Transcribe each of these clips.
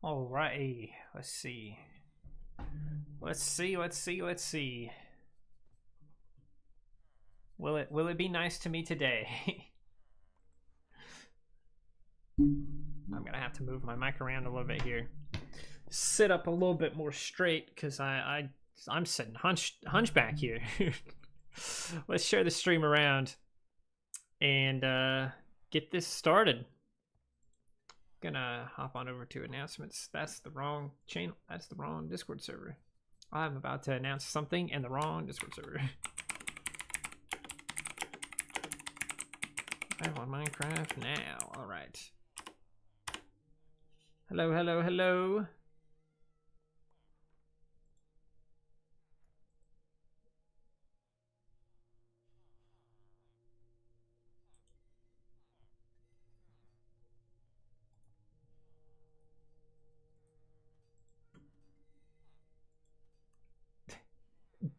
Alrighty, let's see. Let's see. Will it be nice to me today? I'm gonna have to move my mic around a little bit here. Sit up a little bit more straight because I'm sitting hunchback here. Let's share the stream around and get this started. Gonna hop on over to announcements. That's the wrong channel. That's the wrong Discord server. I'm about to announce something in the wrong Discord server. I'm on Minecraft now. All right. Hello, hello, hello.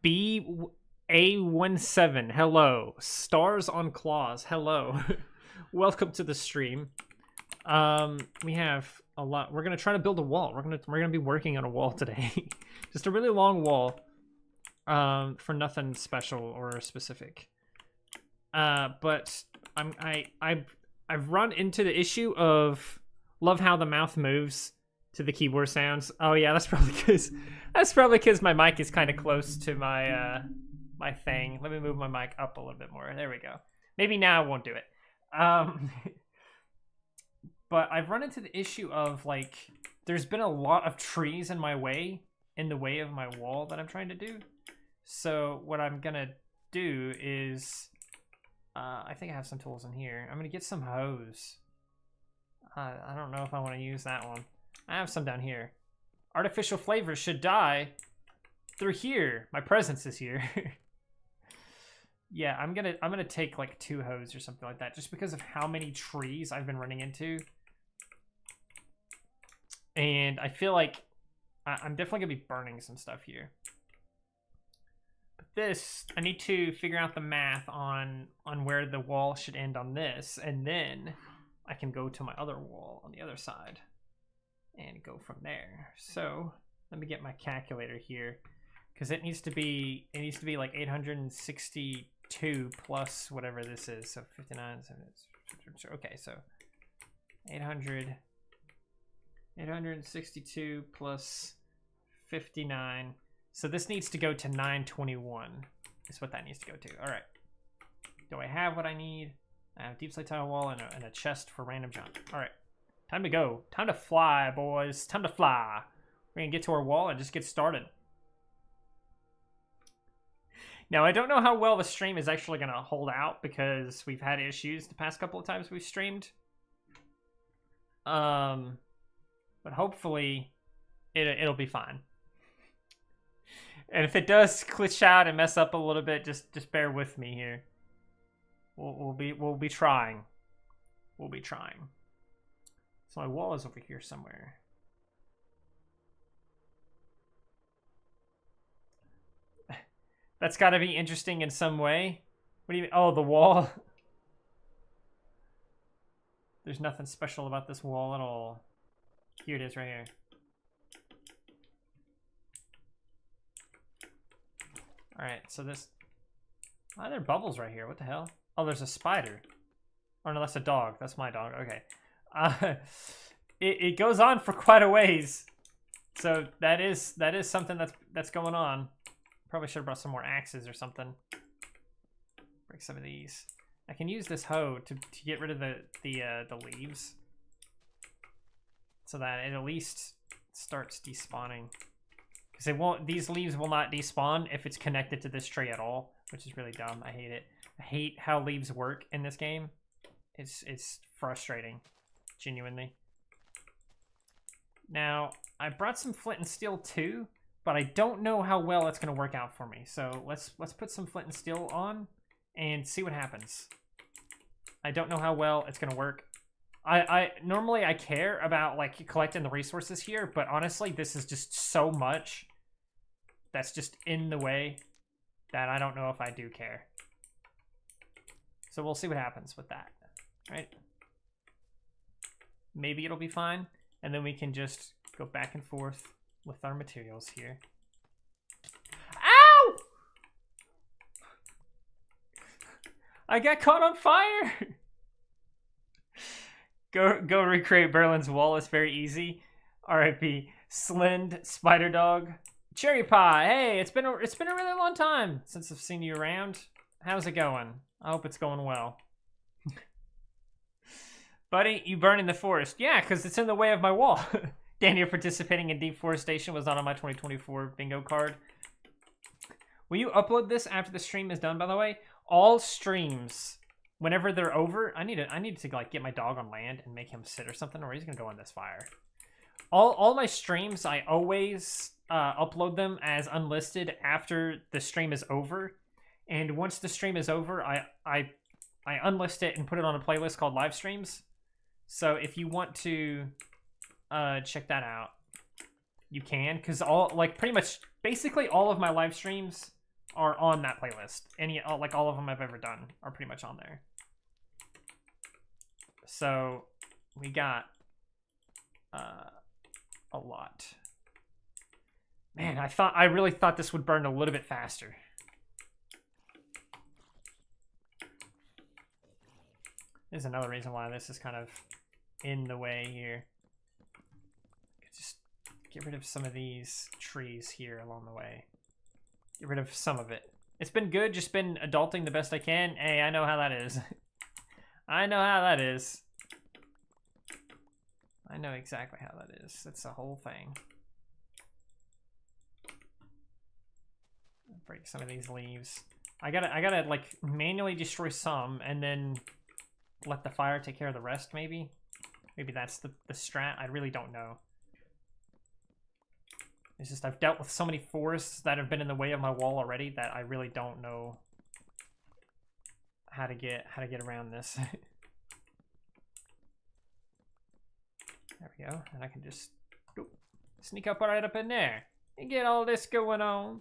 BA17, hello. Stars on Claws, hello. Welcome to the stream. We have a lot. We're gonna try to build a wall. We're gonna be working on a wall today. Just a really long wall. For nothing special or specific. But I've run into the issue of love how the mouth moves to the keyboard sounds. Oh yeah, that's probably because my mic is kind of close to my my thing. Let me move my mic up a little bit more. There we go. Maybe now I won't do it. But I've run into the issue of like there's been a lot of trees in the way of my wall that I'm trying to do. So what I'm gonna do is I think I have some tools in here. I'm gonna get some hose. I don't know if I want to use that one. I have some down here. Artificial flavors should die. They're here. My presence is here. Yeah, I'm gonna take like 2 hose or something like that, just because of how many trees I've been running into. And I feel like I'm definitely gonna be burning some stuff here. But this, I need to figure out the math on where the wall should end on this, and then I can go to my other wall on the other side and go from there. So let me get my calculator here, because it needs to be like 862 plus whatever this is. So 59. Okay, so 862 plus 59. So this needs to go to 921. Is what that needs to go to. All right. Do I have what I need? I have deep slate tile wall and a chest for random junk. All right. Time to go. Time to fly, boys. Time to fly. We're going to get to our wall and just get started. Now, I don't know how well the stream is actually going to hold out because we've had issues the past couple of times we've streamed. But hopefully it'll be fine. And if it does glitch out and mess up a little bit, just bear with me here. We'll be trying. We'll be trying. So my wall is over here somewhere. That's got to be interesting in some way. What do you mean? Oh, the wall. There's nothing special about this wall at all. Here it is right here. Alright, so this... Oh, there are bubbles right here. What the hell? Oh, there's a spider. Oh, no, that's a dog. That's my dog. Okay. It goes on for quite a ways. So that is something that's going on. Probably should have brought some more axes or something. Break some of these. I can use this hoe to get rid of the leaves, so that it at least starts despawning. Because it won't. These leaves will not despawn if it's connected to this tree at all, which is really dumb. I hate it. I hate how leaves work in this game. It's frustrating, genuinely. Now I brought some flint and steel too, but I don't know how well it's gonna work out for me. So let's put some flint and steel on and see what happens. I don't know how well it's gonna work. I normally I care about like collecting the resources here, but honestly this is just so much that's just in the way that I don't know if I do care. So we'll see what happens with that, right? Maybe it'll be fine, and then we can just go back and forth with our materials here. Ow! I got caught on fire! Go recreate Berlin's wall. It's very easy. R.I.P. Slind, Spider Dog, Cherry Pie. Hey, it's been a really long time since I've seen you around. How's it going? I hope it's going well. Buddy, you burning the forest. Yeah, because it's in the way of my wall. Daniel participating in deforestation was not on my 2024 bingo card. Will you upload this after the stream is done, by the way? All streams, whenever they're over, I need to like get my dog on land and make him sit or something, or he's gonna go in this fire. All my streams, I always upload them as unlisted after the stream is over. And once the stream is over, I unlist it and put it on a playlist called live streams. So if you want to check that out, you can, because pretty much basically all of my live streams are on that playlist. All of them I've ever done are pretty much on there. So we got a lot. Man, I really thought this would burn a little bit faster. There's another reason why this is kind of in the way here. Just get rid of some of these trees here along the way. Get rid of some of it. It's been good, just been adulting the best I can. Hey, I know how that is. I know how that is. I know exactly how that is. That's the whole thing. Break some of these leaves. I gotta like manually destroy some and then let the fire take care of the rest, maybe? Maybe that's the strat. I really don't know. It's just I've dealt with so many forests that have been in the way of my wall already that I really don't know how to get around this. There we go. And I can just sneak up right up in there and get all this going on.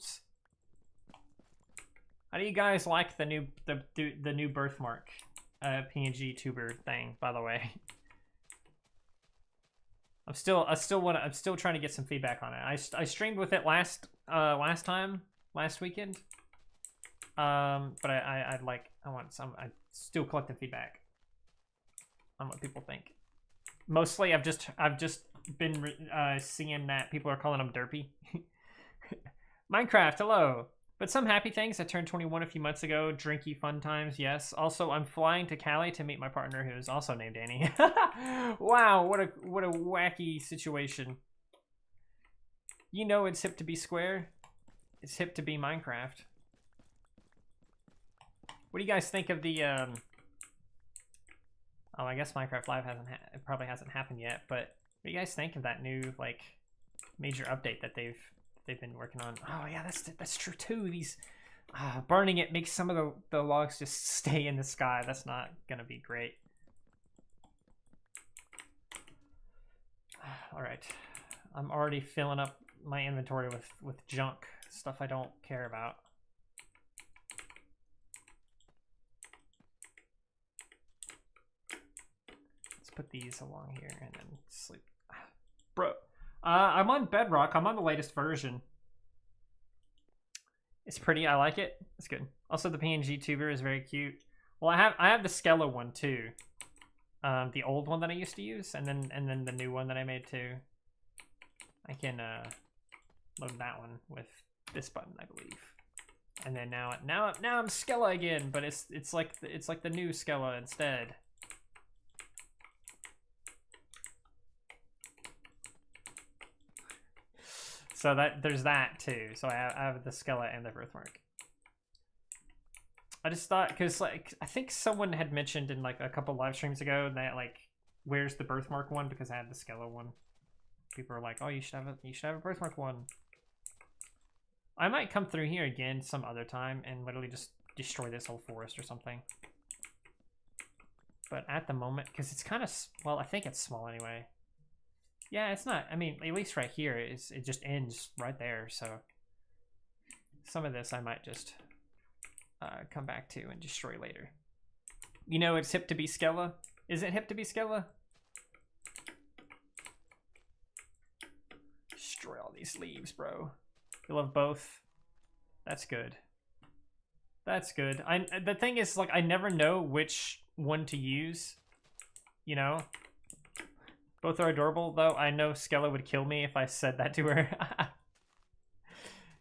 How do you guys like the new birthmark PNG tuber thing, by the way? I'm still trying to get some feedback on it. I streamed with it last weekend. But I'm still collecting feedback on what people think. Mostly I've just been seeing that people are calling them derpy. Minecraft, hello. But some happy things. I turned 21 a few months ago. Drinky fun times, yes. Also, I'm flying to Cali to meet my partner, who is also named Annie. Wow, what a wacky situation. You know it's hip to be square. It's hip to be Minecraft. What do you guys think of the? Oh, I guess Minecraft Live it probably hasn't happened yet. But what do you guys think of that new like major update that they've been working on? Oh yeah, that's true too. These burning it makes some of the logs just stay in the sky. That's not gonna be great. All right, I'm already filling up my inventory with junk, stuff I don't care about. Let's put these along here and then sleep. Bro, I'm on Bedrock. I'm on the latest version. It's pretty. I like it. It's good. Also, the PNG tuber is very cute. Well, I have the Skella one too. The old one that I used to use, and then the new one that I made too. I can load that one with this button, I believe. And then now I'm Skella again, but it's like the new Skella instead. So there's that too. So I have the Skella and the birthmark. I just thought, because like I think someone had mentioned in like a couple live streams ago that like where's the birthmark one, because I had the Skella one. People are like, oh, you should have a birthmark one. I might come through here again some other time and literally just destroy this whole forest or something. But at the moment, because it's kind of, well, I think it's small anyway. Yeah, it's not, I mean, at least right here, it just ends right there, so some of this I might just come back to and destroy later. You know, it's hip to be Skella. Is it hip to be Skella? destroy all these leaves, bro. You love both. That's good. That's good. The thing is, like, I never know which one to use. You know? Both are adorable, though. I know Skella would kill me if I said that to her.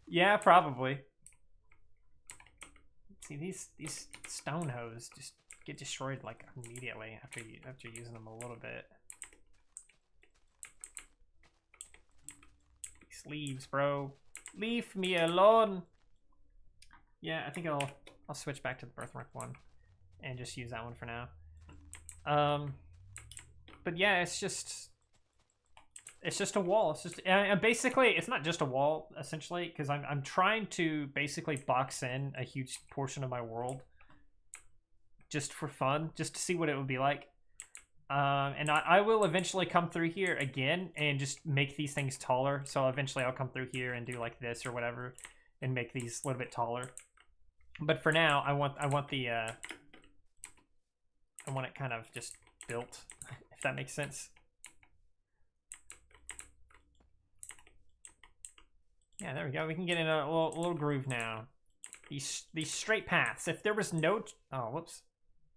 Yeah, probably. See, these stone hoes just get destroyed like immediately after using them a little bit. These leaves, bro. Leave me alone. Yeah, I think I'll switch back to the birthmark one and just use that one for now. But yeah, it's just a wall. It's just basically it's not just a wall essentially, because I'm trying to basically box in a huge portion of my world just for fun, just to see what it would be like. And I will eventually come through here again and just make these things taller. So eventually I'll come through here and do like this or whatever and make these a little bit taller. But for now, I want it kind of just built, if that makes sense. Yeah, there we go. We can get in a little groove now. These straight paths. If there was no... Oh, whoops.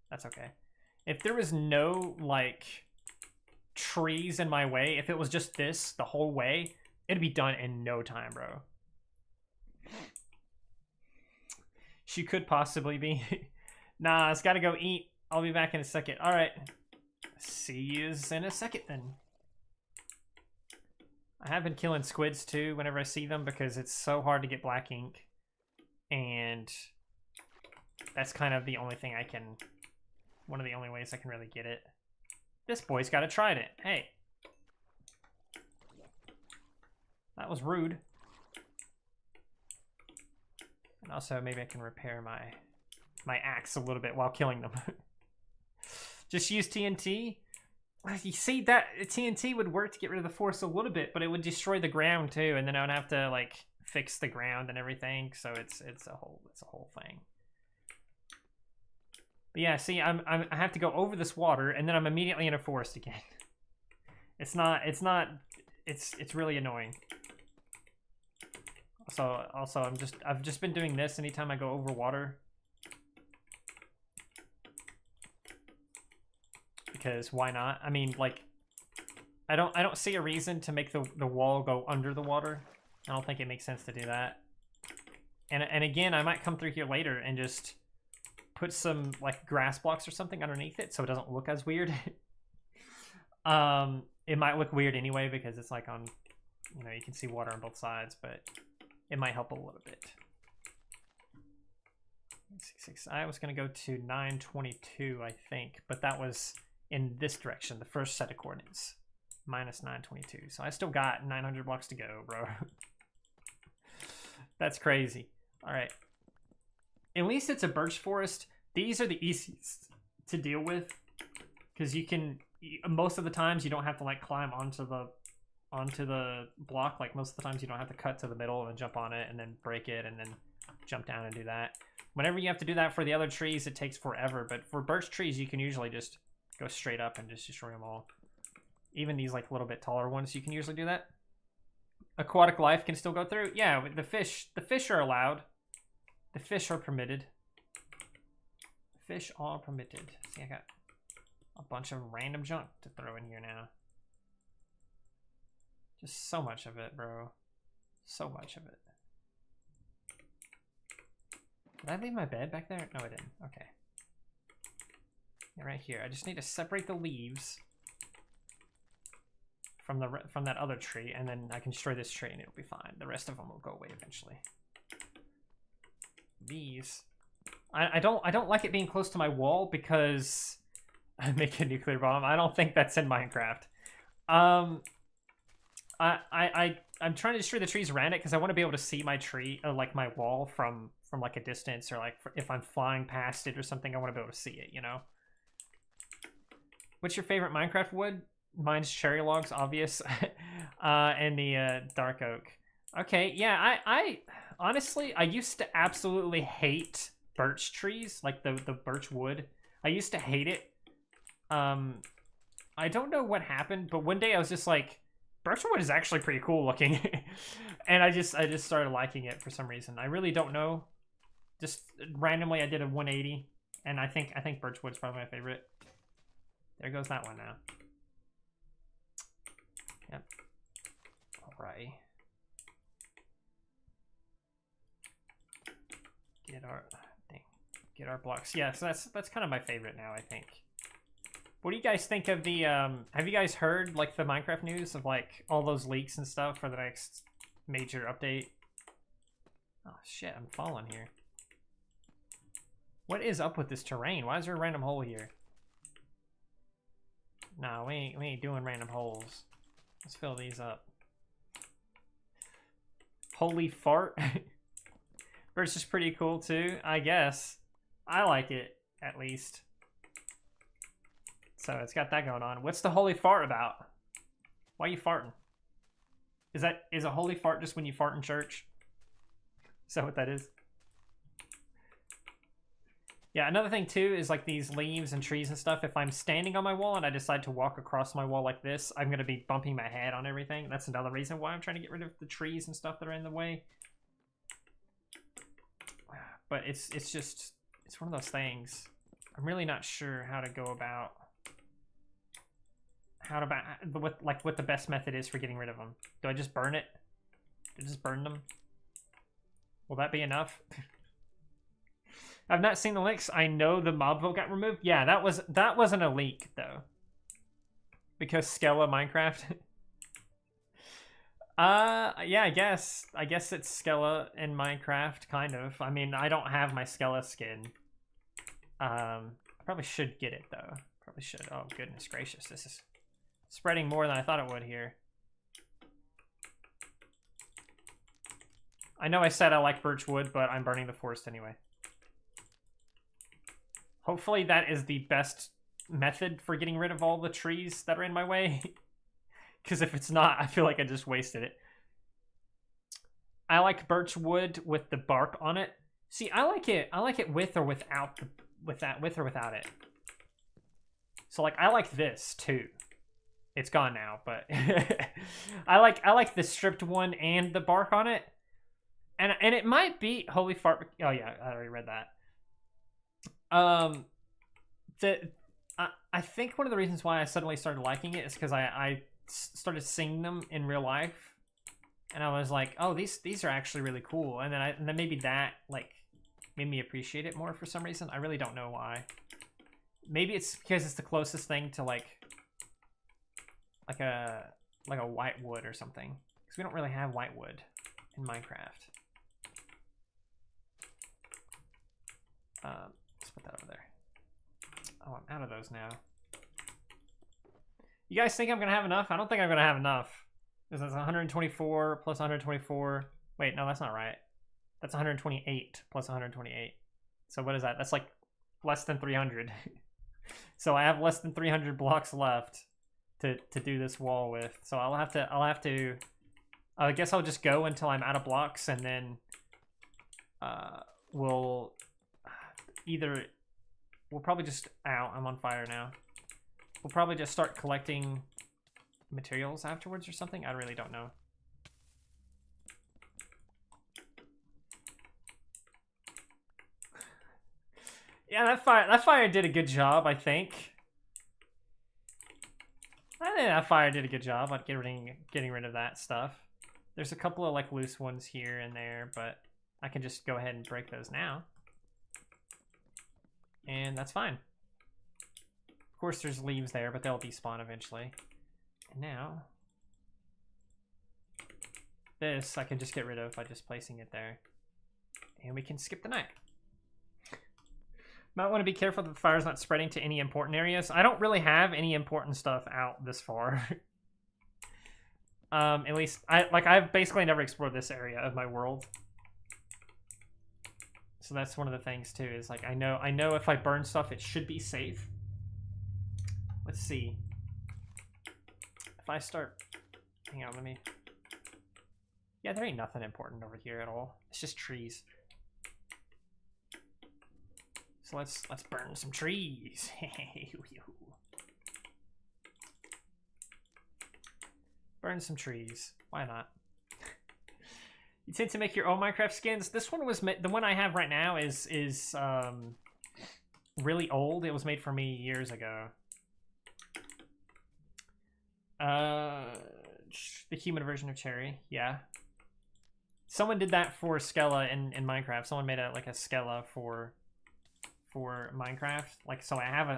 That's okay. If there was no, like, trees in my way, if it was just this the whole way, it'd be done in no time, bro. She could possibly be. Nah, it's gotta go eat. I'll be back in a second. Alright. See you in a second, then. I have been killing squids too whenever I see them because it's so hard to get black ink. And that's kind of the only thing I can... One of the only ways I can really get it. This boy's got to try it. Hey. That was rude. And also maybe I can repair my axe a little bit while killing them. Just use TNT. You see, that TNT would work to get rid of the force a little bit, but it would destroy the ground too, and then I would have to like fix the ground and everything. So it's a whole thing. But yeah, see, I have to go over this water, and then I'm immediately in a forest again. It's really annoying. So also I've just been doing this anytime I go over water. Because why not? I mean, like, I don't see a reason to make the wall go under the water. I don't think it makes sense to do that. And again, I might come through here later and just put some like grass blocks or something underneath it so it doesn't look as weird. It might look weird anyway because it's like on, you know, you can see water on both sides, but it might help a little bit. 66. I was gonna go to 922, I think, but that was in this direction, the first set of coordinates, minus 922. So I still got 900 blocks to go, bro. That's crazy. All right. At least it's a birch forest. These are the easiest to deal with because you can, most of the times you don't have to like climb onto the block. Like most of the times you don't have to cut to the middle and jump on it and then break it and then jump down and do that. Whenever you have to do that for the other trees, it takes forever. But for birch trees, you can usually just go straight up and just destroy them all. Even these like little bit taller ones, you can usually do that. Aquatic life can still go through. Yeah, the fish are allowed. The fish are permitted. Fish are permitted. See, I got a bunch of random junk to throw in here now. Just so much of it, bro. So much of it. Did I leave my bed back there? No, I didn't. Okay. Yeah, right here. I just need to separate the leaves from that other tree, and then I can destroy this tree, and it'll be fine. The rest of them will go away eventually. These, I don't like it being close to my wall because I make a nuclear bomb. I don't think that's in Minecraft. I'm trying to destroy the trees around it because I want to be able to see my tree, like my wall from like a distance, or like if I'm flying past it or something, I want to be able to see it, you know? What's your favorite Minecraft wood? Mine's cherry logs, obvious. And the dark oak. Okay, yeah, I honestly, I used to absolutely hate birch trees, like the birch wood. I used to hate it. I don't know what happened, but one day I was just like, Birchwood is actually pretty cool looking. And I just started liking it for some reason. I really don't know. Just randomly I did a 180, and I think Birchwood's probably my favorite. There goes that one now. Yep. Alright. Get our blocks. Yeah, so that's kind of my favorite now, I think. What do you guys think of the have you guys heard like the Minecraft news of like all those leaks and stuff for the next major update? Oh shit, I'm falling here. What is up with this terrain? Why is there a random hole here? No, we ain't doing random holes. Let's fill these up. Holy fart. Birch is pretty cool too, I guess. I like it, at least. So it's got that going on. What's the holy fart about? Why are you farting? Is a holy fart just when you fart in church? Is that what that is? Yeah, another thing too is like these leaves and trees and stuff. If I'm standing on my wall and I decide to walk across my wall like this, I'm going to be bumping my head on everything. That's another reason why I'm trying to get rid of the trees and stuff that are in the way. But it's one of those things. I'm really not sure how to go about what the best method is for getting rid of them. Do I just burn it? Do I just burn them? Will that be enough? I've not seen the links. I know the mob vote got removed. Yeah, that wasn't a leak though. Because Skella Minecraft. Yeah, I guess it's Skella in Minecraft, kind of. I mean, I don't have my Skella skin. I probably should get it though. Probably should. Oh goodness gracious, this is spreading more than I thought it would here. I know I said I like birch wood, but I'm burning the forest anyway. Hopefully that is the best method for getting rid of all the trees that are in my way. Because if it's not, I feel like I just wasted it. I like birch wood with the bark on it. See, I like it with or without with or without it. So like I like this too. It's gone now, but I like the stripped one and the bark on it. And it might be holy fart. Oh yeah, I already read that. I think one of the reasons why I suddenly started liking it is because I started seeing them in real life, and I was like, oh, these are actually really cool. And then maybe that like made me appreciate it more for some reason. I really don't know why. Maybe it's because it's the closest thing to like a white wood or something, because we don't really have white wood in Minecraft. Let's put that over there. Oh, I'm out of those now. You guys think I'm gonna have enough? I don't think I'm gonna have enough. Because that's 124 plus 124. Wait, no, that's not right. That's 128 plus 128. So what is that? That's like less than 300. So I have less than 300 blocks left to do this wall with. So I'll have to. I guess I'll just go until I'm out of blocks, and then we'll probably just, ow, I'm on fire now. We'll probably just start collecting materials afterwards or something. I really don't know. Yeah, that fire did a good job, I think. I think that fire did a good job on getting rid of that stuff. There's a couple of like loose ones here and there, but I can just go ahead and break those now. And that's fine. Of course there's leaves there, but they'll despawn eventually. And now, this I can just get rid of by just placing it there. And we can skip the night. Might want to be careful that the fire's not spreading to any important areas. I don't really have any important stuff out this far. At least, I've basically never explored this area of my world. So that's one of the things too, is like I know if I burn stuff it should be safe. Let's see. If I start, hang on, let me. Yeah, there ain't nothing important over here at all. It's just trees. So let's burn some trees. Burn some trees. Why not? You tend to make your own Minecraft skins. This one was the one I have right now is really old. It was made for me years ago. The human version of Cherry, yeah. Someone did that for Skella in Minecraft. Someone made a Skella for Minecraft. Like, so I have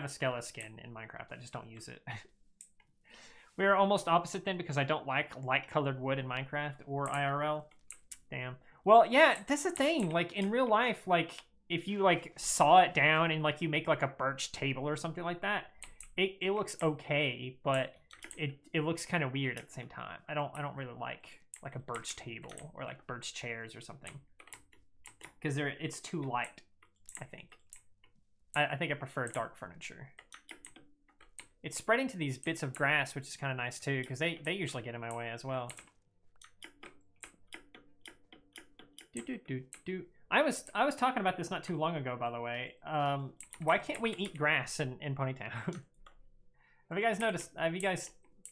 a Skella skin in Minecraft. I just don't use it. We are almost opposite then, because I don't like light colored wood in Minecraft or IRL. Damn. Well, yeah, that's the thing. Like in real life, like if you like saw it down and like you make like a birch table or something like that, it looks okay, but it looks kind of weird at the same time. I don't really like a birch table or like birch chairs or something, because it's too light. I think I prefer dark furniture. It's spreading to these bits of grass, which is kind of nice too, because they usually get in my way as well. I was talking about this not too long ago, by the way. Why can't we eat grass in Ponytown? Have you guys noticed? Have you guys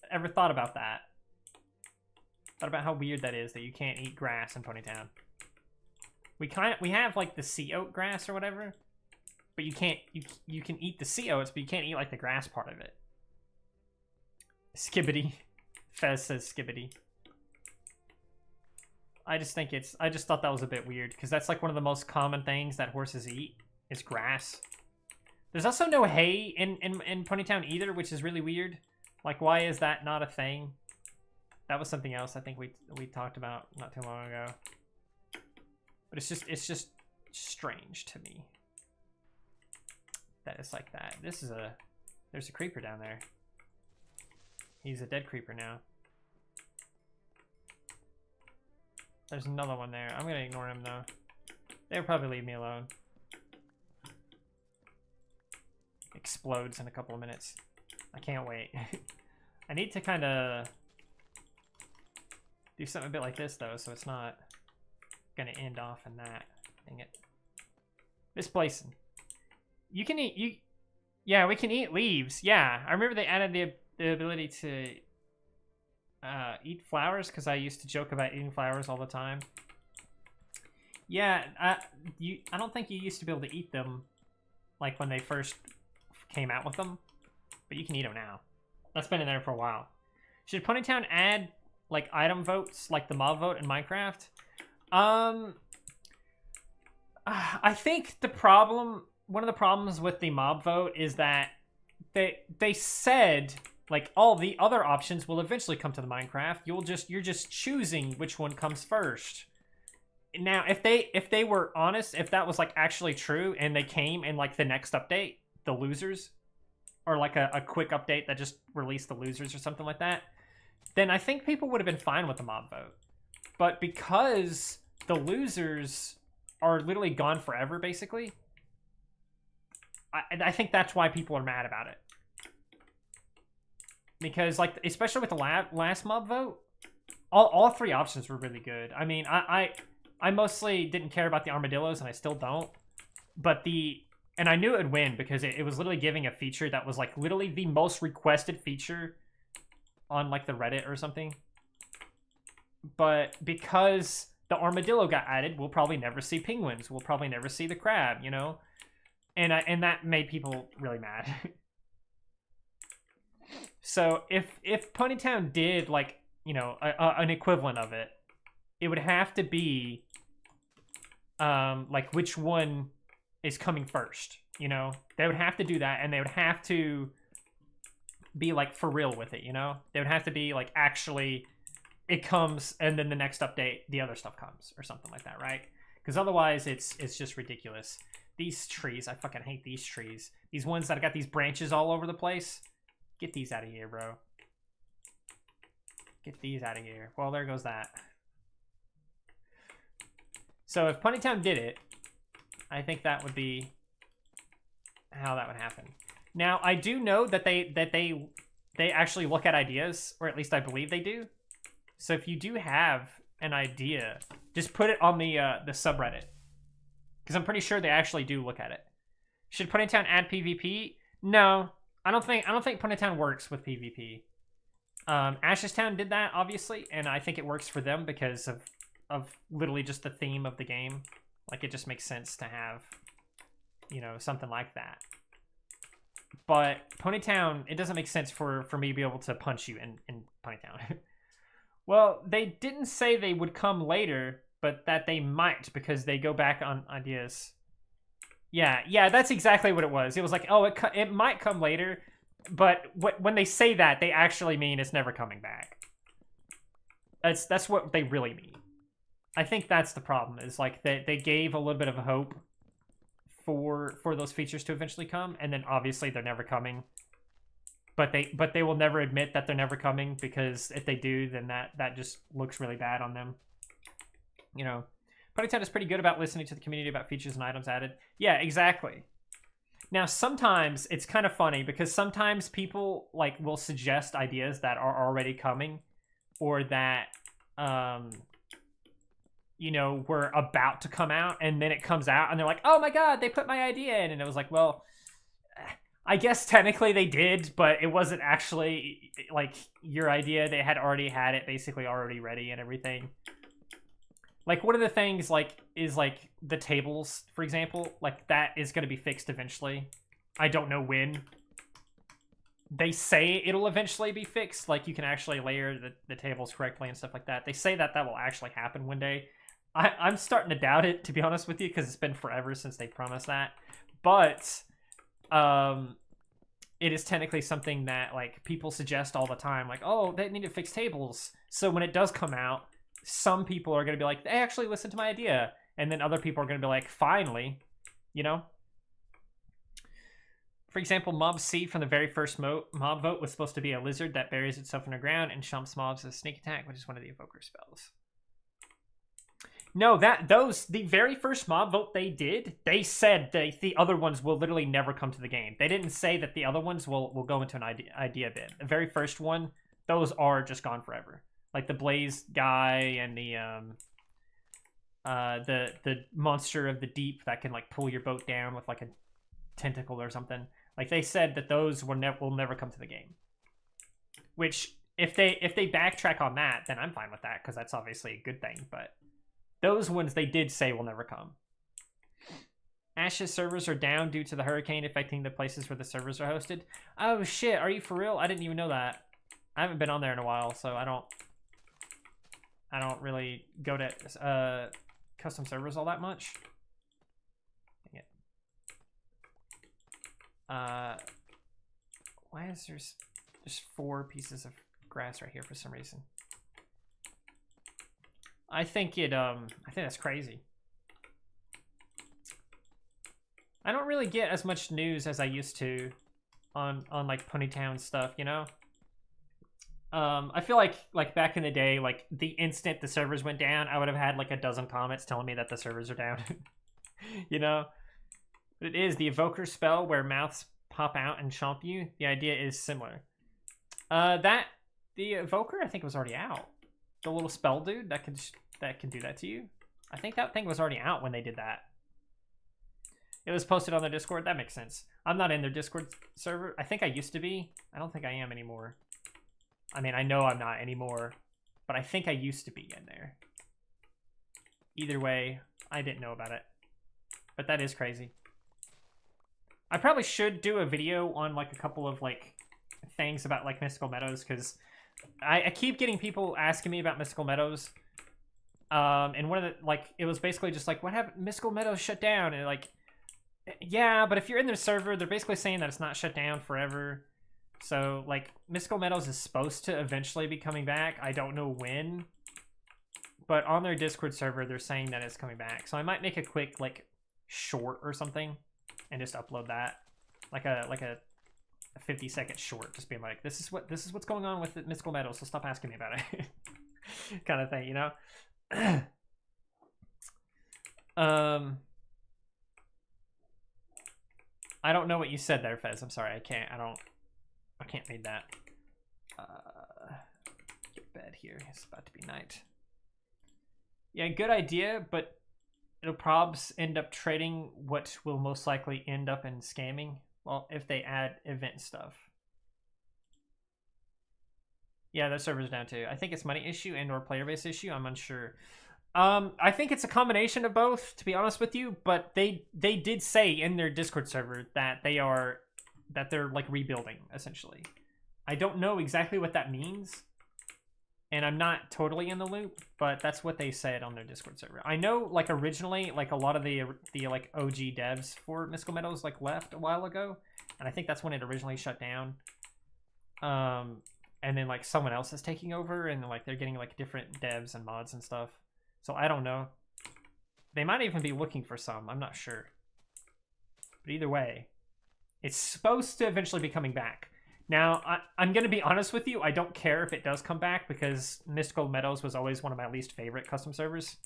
ever thought about that? Thought about how weird that is that you can't eat grass in Ponytown. We have like the sea oat grass or whatever, but you can't you can eat the sea oats, but you can't eat like the grass part of it. Skibbity. Fez says skibbity. I just thought that was a bit weird, because that's like one of the most common things that horses eat is grass. There's also no hay in Ponytown either, which is really weird. Like, why is that not a thing? That was something else I think we talked about not too long ago. But it's just strange to me that it's like that. There's a creeper down there. He's a dead creeper now. There's another one there. I'm gonna ignore him though. They'll probably leave me alone. Explodes in a couple of minutes. I can't wait. I need to kind of do something a bit like this though, so it's not gonna end off in that. Dang it. Misplacing. You can eat yeah, we can eat leaves. Yeah, I remember they added the ability to eat flowers, because I used to joke about eating flowers all the time. Yeah, I don't think you used to be able to eat them like when they first came out with them, but you can eat them now. That's been in there for a while. Should Ponytown add like item votes like the mob vote in Minecraft? I think one of the problems with the mob vote is that they said like all the other options will eventually come to the Minecraft. You're just choosing which one comes first. Now, if they were honest, if that was like actually true, and they came in like the next update, the losers, or like a quick update that just released the losers or something like that, then I think people would have been fine with the mob vote. But because the losers are literally gone forever, basically, I think that's why people are mad about it. Because, like, especially with the last mob vote, all three options were really good. I mean, I mostly didn't care about the armadillos, and I still don't. But and I knew it would win because it was literally giving a feature that was, like, literally the most requested feature on, like, the Reddit or something. But because the armadillo got added, we'll probably never see penguins. We'll probably never see the crab, you know? And that made people really mad. So if Ponytown did, like, you know, an equivalent of it, it would have to be like which one is coming first, you know? They would have to do that, and they would have to be like for real with it, you know? They would have to be like actually it comes and then the next update the other stuff comes or something like that, right? Because otherwise it's just ridiculous. These trees, I fucking hate these trees. These ones that got these branches all over the place. Get these out of here, bro. Get these out of here. Well, there goes that. So if Ponytown did it, I think that would be how that would happen. Now, I do know that they actually look at ideas, or at least I believe they do. So if you do have an idea, just put it on the subreddit, because I'm pretty sure they actually do look at it. Should Ponytown add PvP? No, I don't think Ponytown works with PvP. Ashes Town did that, obviously, and I think it works for them because of literally just the theme of the game. Like, it just makes sense to have, you know, something like that. But Ponytown, it doesn't make sense for me to be able to punch you in Ponytown. Well, they didn't say they would come later, but that they might because they go back on ideas. Yeah, that's exactly what it was. It was like, oh, it might come later, but when they say that, they actually mean it's never coming back. That's what they really mean. I think that's the problem, is like they gave a little bit of a hope for those features to eventually come, and then obviously they're never coming. But they will never admit that they're never coming, because if they do, then that just looks really bad on them. You know, Ponytown is pretty good about listening to the community about features and items added. Yeah, exactly. Now, sometimes it's kind of funny because sometimes people like will suggest ideas that are already coming, or that you know, were about to come out, and then it comes out and they're like, oh my god, they put my idea in. And it was like, well, I guess technically they did, but it wasn't actually like your idea. They had already had it basically already ready and everything. Like, one of the things like is like the tables, for example, like that is going to be fixed eventually. I don't know when. They say it'll eventually be fixed, like you can actually layer the tables correctly and stuff like that. They say that will actually happen one day. I'm starting to doubt it, to be honest with you, because it's been forever since they promised that. But it is technically something that like people suggest all the time, like, oh, they need to fix tables. So when it does come out, some people are going to be like, they actually listened to my idea, and then other people are going to be like, finally, you know. For example, Mob C from the very first mob vote was supposed to be a lizard that buries itself underground and chumps mobs with a sneak attack, which is one of the evoker spells. No, the very first mob vote they did, they said the other ones will literally never come to the game. They didn't say that the other ones will go into an idea bin. The very first one, those are just gone forever. Like the Blaze guy and the monster of the deep that can like pull your boat down with like a tentacle or something. Like, they said that those will never come to the game. Which, if they backtrack on that, then I'm fine with that, because that's obviously a good thing. But those ones they did say will never come. Ashes servers are down due to the hurricane affecting the places where the servers are hosted. Oh shit, are you for real? I didn't even know that. I haven't been on there in a while, so I don't really go to custom servers all that much. Why is there's 4 pieces of grass right here for some reason? I think that's crazy. I don't really get as much news as I used to on like Ponytown stuff, you know? I feel like back in the day, like the instant the servers went down, I would have had like a dozen comments telling me that the servers are down. You know? But it is the evoker spell where mouths pop out and chomp you. The idea is similar. The evoker I think was already out. The little spell dude that can do that to you. I think that thing was already out when they did that. It was posted on their Discord. That makes sense. I'm not in their Discord server. I think I used to be. I don't think I am anymore. I mean, I know I'm not anymore, but I think I used to be in there. Either way, I didn't know about it. But that is crazy. I probably should do a video on like a couple of like things about like Mystical Meadows, because I keep getting people asking me about Mystical Meadows. And one of the, like, it was basically just like, what happened? Mystical Meadows shut down. And like, yeah, but if you're in their server, they're basically saying that it's not shut down forever. So like, Mystical Meadows is supposed to eventually be coming back. I don't know when, but on their Discord server, they're saying that it's coming back. So I might make a quick like short or something and just upload that, like a 50-second short, just being like, this is what's going on with Mystical Meadows, so stop asking me about it. Kind of thing, you know. I don't know what you said there, Fez. I'm sorry. I can't read that. Get bed here. It's about to be night. Yeah, good idea, but it'll probs end up trading what will most likely end up in scamming. Well, if they add event stuff. Yeah, their server's down too. I think it's money issue and or player base issue. I'm unsure. I think it's a combination of both, to be honest with you. But they did say in their Discord server that they're like rebuilding essentially. I don't know exactly what that means, and I'm not totally in the loop, but that's what they said on their Discord server. I know like originally like a lot of the like OG devs for Mystical Meadows like left a while ago, and I think that's when it originally shut down. And then like someone else is taking over, and like they're getting like different devs and mods and stuff. So I don't know. They might even be looking for some. I'm not sure. But either way, it's supposed to eventually be coming back. Now, I'm going to be honest with you. I don't care if it does come back because Mystical Meadows was always one of my least favorite custom servers.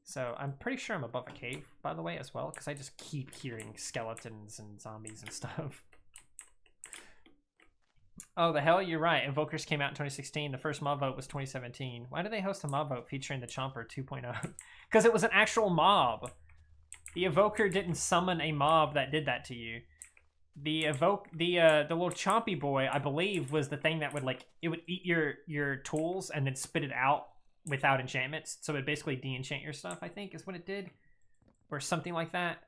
So I'm pretty sure I'm above a cave, by the way, as well, because I just keep hearing skeletons and zombies and stuff. Oh, the hell, you're right. Invokers came out in 2016. The first mob vote was 2017. Why did they host a mob vote featuring the Chomper 2.0? Because it was an actual mob. The Evoker didn't summon a mob that did that to you. The little chompy boy, I believe, was the thing that would like it would eat your tools and then spit it out without enchantments. So it basically de-enchant your stuff, I think, is what it did, or something like that.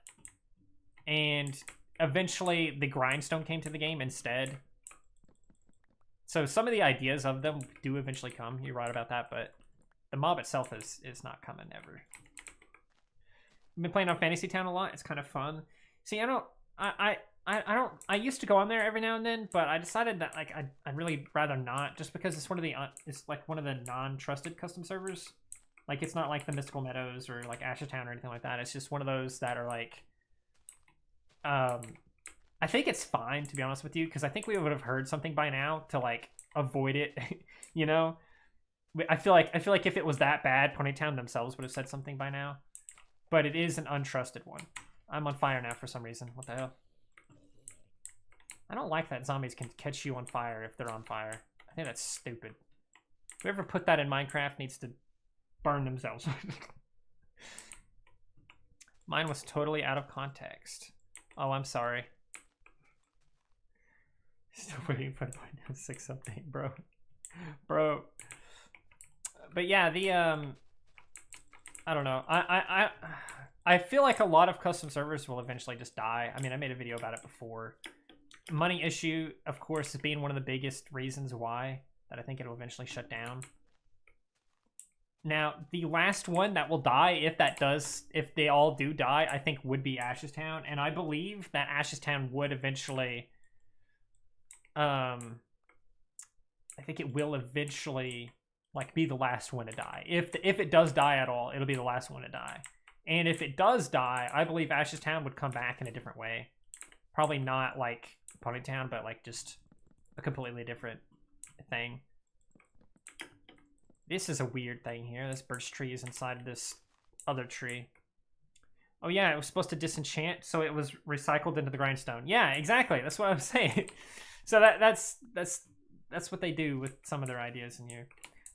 And eventually, the grindstone came to the game instead. So some of the ideas of them do eventually come. You're right about that, but the mob itself is not coming ever. I've been playing on Fantasy Town a lot. It's kind of fun. See, I used to go on there every now and then, but I decided that like I'd really rather not, just because it's one of the it's like one of the non-trusted custom servers. Like it's not like the Mystical Meadows or like Ashes Town or anything like that. It's just one of those that are like I think it's fine, to be honest with you, because I think we would have heard something by now to like avoid it. You know, I feel like if it was that bad, Ponytown themselves would have said something by now. But it is an untrusted one. I'm on fire now for some reason. What the hell? I don't like that zombies can catch you on fire if they're on fire. I think that's stupid. Whoever put that in Minecraft needs to burn themselves. Mine was totally out of context. Oh, I'm sorry. Still waiting for the 6 update, bro. Bro. But yeah, the I don't know. I feel like a lot of custom servers will eventually just die. I mean, I made a video about it before. Money issue, of course, is being one of the biggest reasons why that I think it'll eventually shut down. Now, the last one that will die, if they all do die, I think would be Ashes Town, and I believe that Ashes Town would eventually I think it will eventually like be the last one to die. If it does die at all, it'll be the last one to die. And if it does die, I believe Ashes Town would come back in a different way. Probably not like Ponytown, but like just a completely different thing. This is a weird thing here. This birch tree is inside of this other tree. Oh yeah, it was supposed to disenchant, so it was recycled into the grindstone. Yeah, exactly. That's what I'm saying. So that's what they do with some of their ideas in here.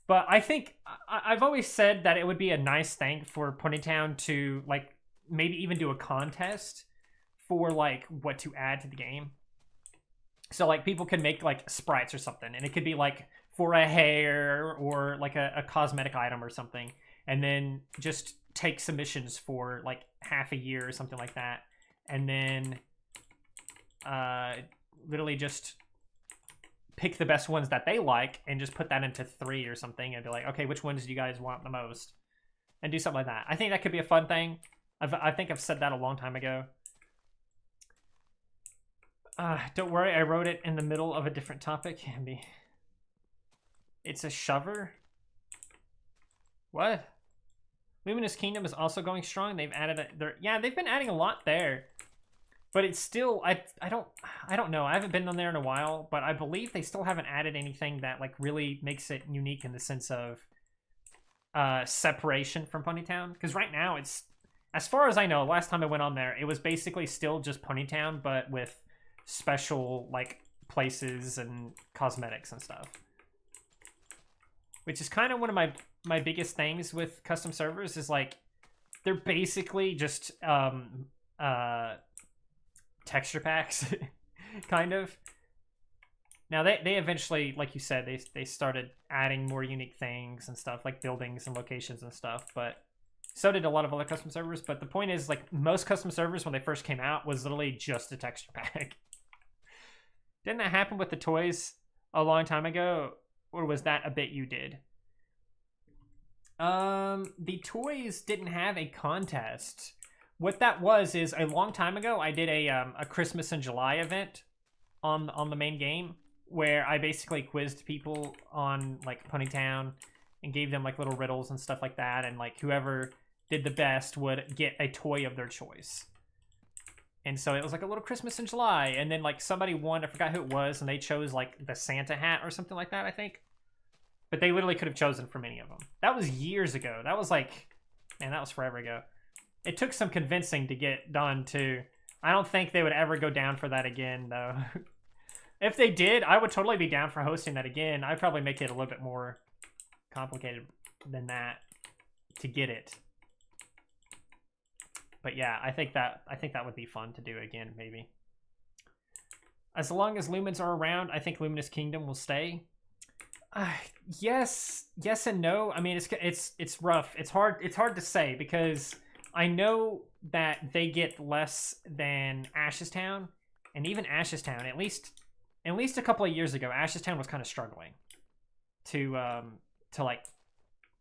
But I think I've always said that it would be a nice thing for Ponytown to like maybe even do a contest for like what to add to the game. So like people can make like sprites or something, and it could be like for a hair or like a cosmetic item or something, and then just take submissions for like half a year or something like that, and then literally just pick the best ones that they like and just put that into 3 or something and be like, okay, which ones do you guys want the most, and do something like that. I think that could be a fun thing. I think I've said that a long time ago. Don't worry, I wrote it in the middle of a different topic. It's a shover. What? Luminous Kingdom is also going strong. They've added they've been adding a lot there. But it's still I don't know. I haven't been on there in a while, but I believe they still haven't added anything that like really makes it unique in the sense of separation from Ponytown. Because right now it's, as far as I know, last time I went on there, it was basically still just Ponytown, but with special like places and cosmetics and stuff. Which is kind of one of my biggest things with custom servers is like they're basically just texture packs kind of. Now they eventually, like you said, they started adding more unique things and stuff like buildings and locations and stuff, but so did a lot of other custom servers. But the point is, like, most custom servers when they first came out was literally just a texture pack. Didn't that happen with the toys a long time ago, or was that a bit you did? The toys didn't have a contest. What that was is a long time ago I did a Christmas in July event on the main game, where I basically quizzed people on like Ponytown and gave them like little riddles and stuff like that, and like whoever did the best would get a toy of their choice. And so it was like a little Christmas in July, and then like somebody won, I forgot who it was, and they chose like the Santa hat or something like that, I think. But they literally could have chosen from any of them. That was years ago. That was like, man, that was forever ago. It took some convincing to get done too. I don't think they would ever go down for that again though. If they did, I would totally be down for hosting that again. I'd probably make it a little bit more complicated than that to get it. But yeah, I think that would be fun to do again, maybe. As long as Lumens are around, I think Luminous Kingdom will stay. Yes and no. I mean, it's rough. It's hard to say, because I know that they get less than Ashes Town, and even Ashes Town, at least a couple of years ago, Ashes Town was kind of struggling to like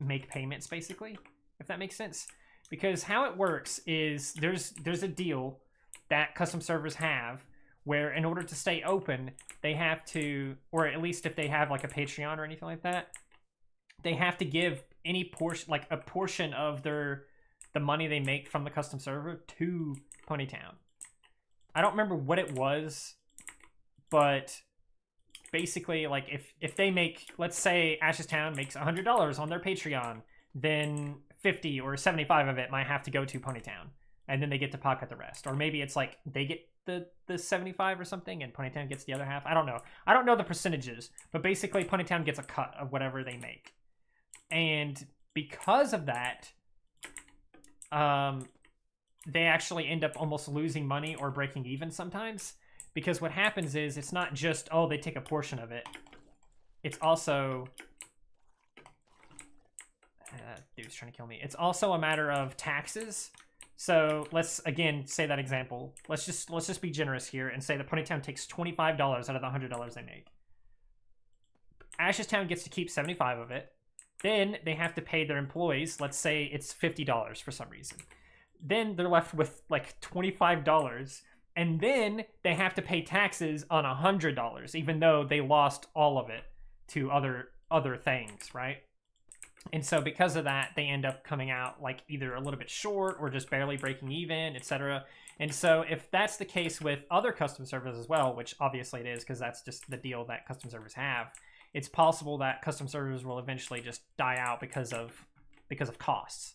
make payments, basically, if that makes sense. Because how it works is there's a deal that custom servers have where in order to stay open, they have to, or at least if they have like a Patreon or anything like that, they have to give any portion, like a portion of the money they make from the custom server to Ponytown. I don't remember what it was, but basically, like if they make, let's say Ashes Town makes $100 on their Patreon, then 50 or 75 of it might have to go to Ponytown, and then they get to pocket the rest. Or maybe it's like they get the 75 or something and Ponytown gets the other half. I don't know the percentages, but basically Ponytown gets a cut of whatever they make. And because of that, they actually end up almost losing money or breaking even sometimes, because what happens is it's not just, oh, they take a portion of it. It's also, dude's trying to kill me. It's also a matter of taxes. So let's again say that example. Let's just be generous here and say that Ponytown takes $25 out of the $100 they make. Ashes Town gets to keep 75 of it. Then they have to pay their employees. Let's say it's $50 for some reason. Then they're left with like $25, and then they have to pay taxes on $100, even though they lost all of it to other things, right? And so because of that, they end up coming out like either a little bit short or just barely breaking even, etc. And so if that's the case with other custom servers as well, which obviously it is because that's just the deal that custom servers have, it's possible that custom servers will eventually just die out because of costs.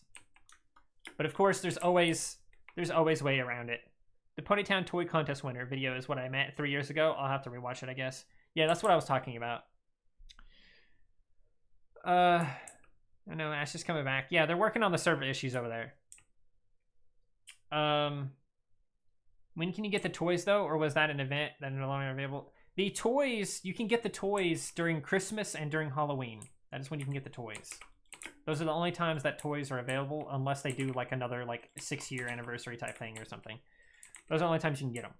But of course, there's always a way around it. The Ponytown Toy Contest winner video is what I meant 3 years ago. I'll have to rewatch it, I guess. Yeah, that's what I was talking about. I know Ash is coming back. Yeah, they're working on the server issues over there. When can you get the toys though, or was that an event that no longer available? The toys, you can get the toys during Christmas and during Halloween. That is when you can get the toys. Those are the only times that toys are available, unless they do like another like 6-year anniversary type thing or something. Those are the only times you can get them.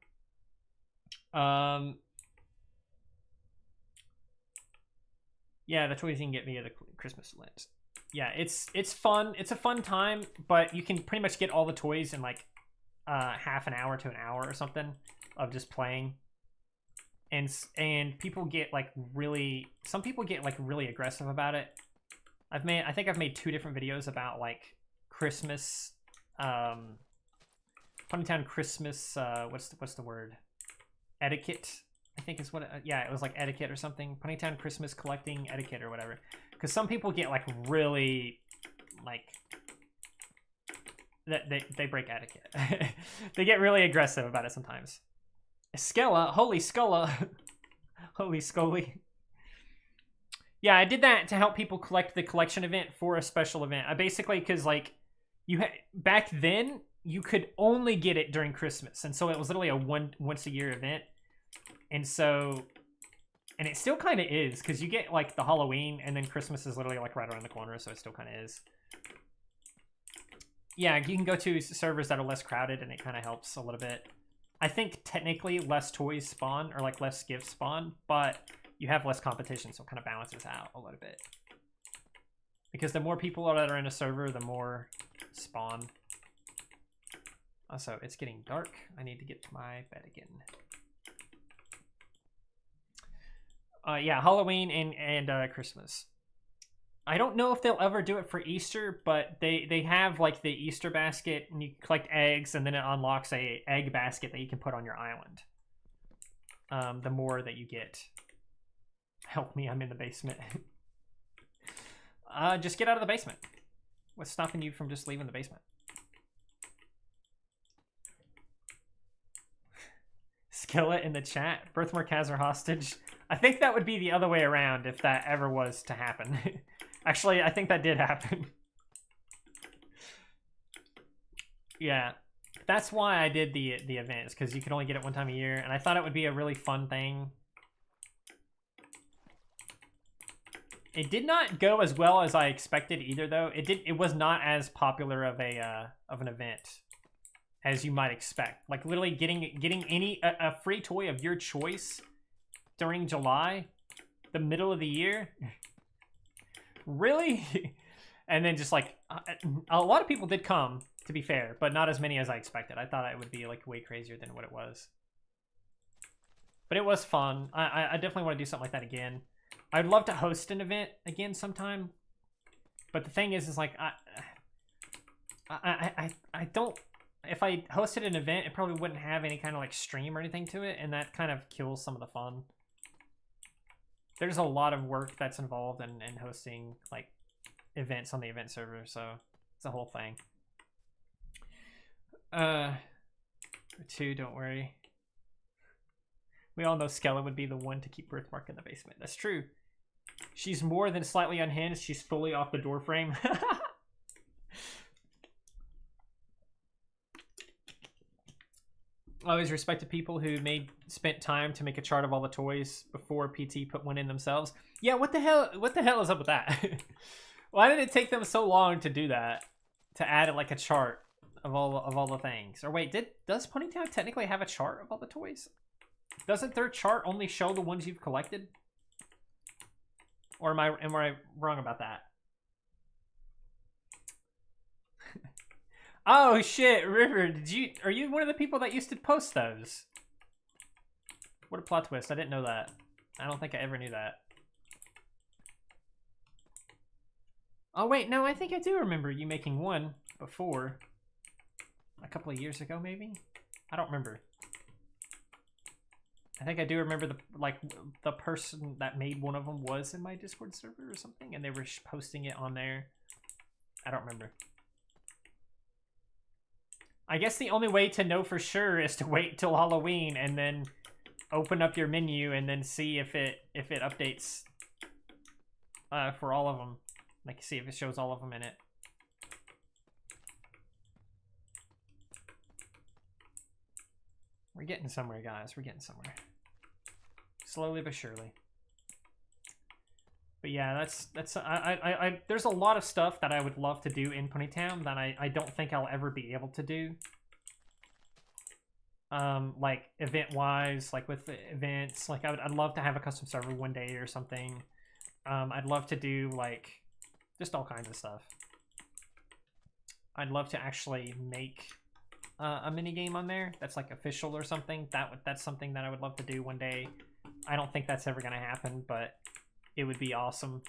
Yeah, the toys you can get via the Christmas lens. Yeah, it's fun. It's a fun time, but you can pretty much get all the toys in like half an hour to an hour or something of just playing. And people get like some people get like really aggressive about it. I think I've made 2 different videos about like Christmas, Ponytown Christmas, what's the word? Etiquette, I think is what, yeah, it was like etiquette or something. Ponytown Christmas collecting etiquette or whatever. Because some people get like really, like, they break etiquette. They get really aggressive about it sometimes. Skella, holy Skulla, holy Scully. Yeah, I did that to help people collect the collection event for a special event. I basically, because like, back then you could only get it during Christmas, and so it was literally a once a year event. And so And it still kind of is, because you get, like, the Halloween, and then Christmas is literally, like, right around the corner, so it still kind of is. Yeah, you can go to servers that are less crowded, and it kind of helps a little bit. I think, technically, less toys spawn, or, like, less gifts spawn, but you have less competition, so it kind of balances out a little bit. Because the more people that are in a server, the more spawn. Also, it's getting dark. I need to get to my bed again. Yeah, Halloween and Christmas. I don't know if they'll ever do it for Easter, but they have like the Easter basket, and you collect eggs, and then it unlocks a egg basket that you can put on your island. The more that you get. Help me, I'm in the basement. Just get out of the basement. What's stopping you from just leaving the basement? Skillet in the chat. Birthmark has her hostage. I think that would be the other way around if that ever was to happen. Actually, I think that did happen. Yeah. That's why I did the events, because you could only get it one time a year, and I thought it would be a really fun thing. It did not go as well as I expected either, though. It was not as popular of an event as you might expect. Like literally getting a free toy of your choice during July, the middle of the year. Really? And then just like a lot of people did come, to be fair, but not as many as I expected. I thought it would be like way crazier than what it was. But it was fun. I definitely want to do something like that again. I'd love to host an event again sometime. But the thing is like I don't. If I hosted an event, it probably wouldn't have any kind of like stream or anything to it, and that kind of kills some of the fun. There's a lot of work that's involved in hosting like events on the event server, so it's a whole thing. 2, don't worry. We all know Skella would be the one to keep Birthmark in the basement. That's true. She's more than slightly unhinged. She's fully off the door frame. I always respected people who spent time to make a chart of all the toys before PT put one in themselves. Yeah, what the hell is up with that? Why did it take them so long to do that? To add like a chart of all the things. Or wait, does Ponytown technically have a chart of all the toys? Doesn't their chart only show the ones you've collected? Or am I wrong about that? Oh shit, River, are you one of the people that used to post those? What a plot twist, I didn't know that. I don't think I ever knew that. Oh wait, no, I think I do remember you making one before. A couple of years ago, maybe? I don't remember. I think I do remember the person that made one of them was in my Discord server or something, and they were posting it on there. I don't remember. I guess the only way to know for sure is to wait till Halloween and then open up your menu and then see if it updates for all of them. Like, see if it shows all of them in it. We're getting somewhere, guys. We're getting somewhere. Slowly but surely. But yeah, there's a lot of stuff that I would love to do in Ponytown that I don't think I'll ever be able to do. Like event-wise, like with the events, like I'd love to have a custom server one day or something. I'd love to do like just all kinds of stuff. I'd love to actually make a mini game on there that's like official or something. That's something that I would love to do one day. I don't think that's ever gonna happen, but it would be awesome.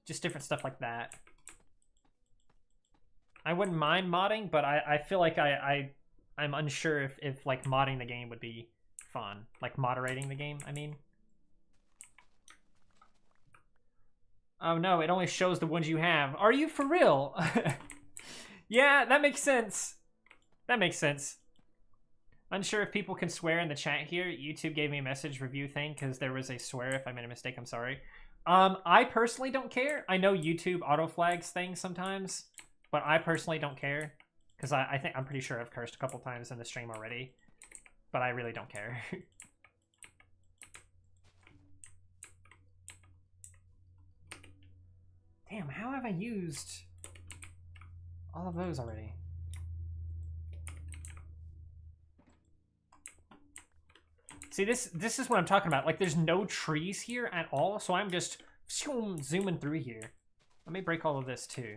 Just different stuff like that. I wouldn't mind modding, but I feel like I'm unsure if like modding the game would be fun. Like moderating the game, I mean. Oh no, it only shows the ones you have. Are you for real? Yeah, that makes sense. That makes sense. Unsure if people can swear in the chat here. YouTube gave me a message review thing because there was a swear. If I made a mistake, I'm sorry. I personally don't care. I know YouTube auto flags things sometimes, but I personally don't care because I'm pretty sure I've cursed a couple times in the stream already, but I really don't care. how have I used all of those already? See, this is what I'm talking about. Like, there's no trees here at all, so I'm just zooming through here. Let me break all of this, too.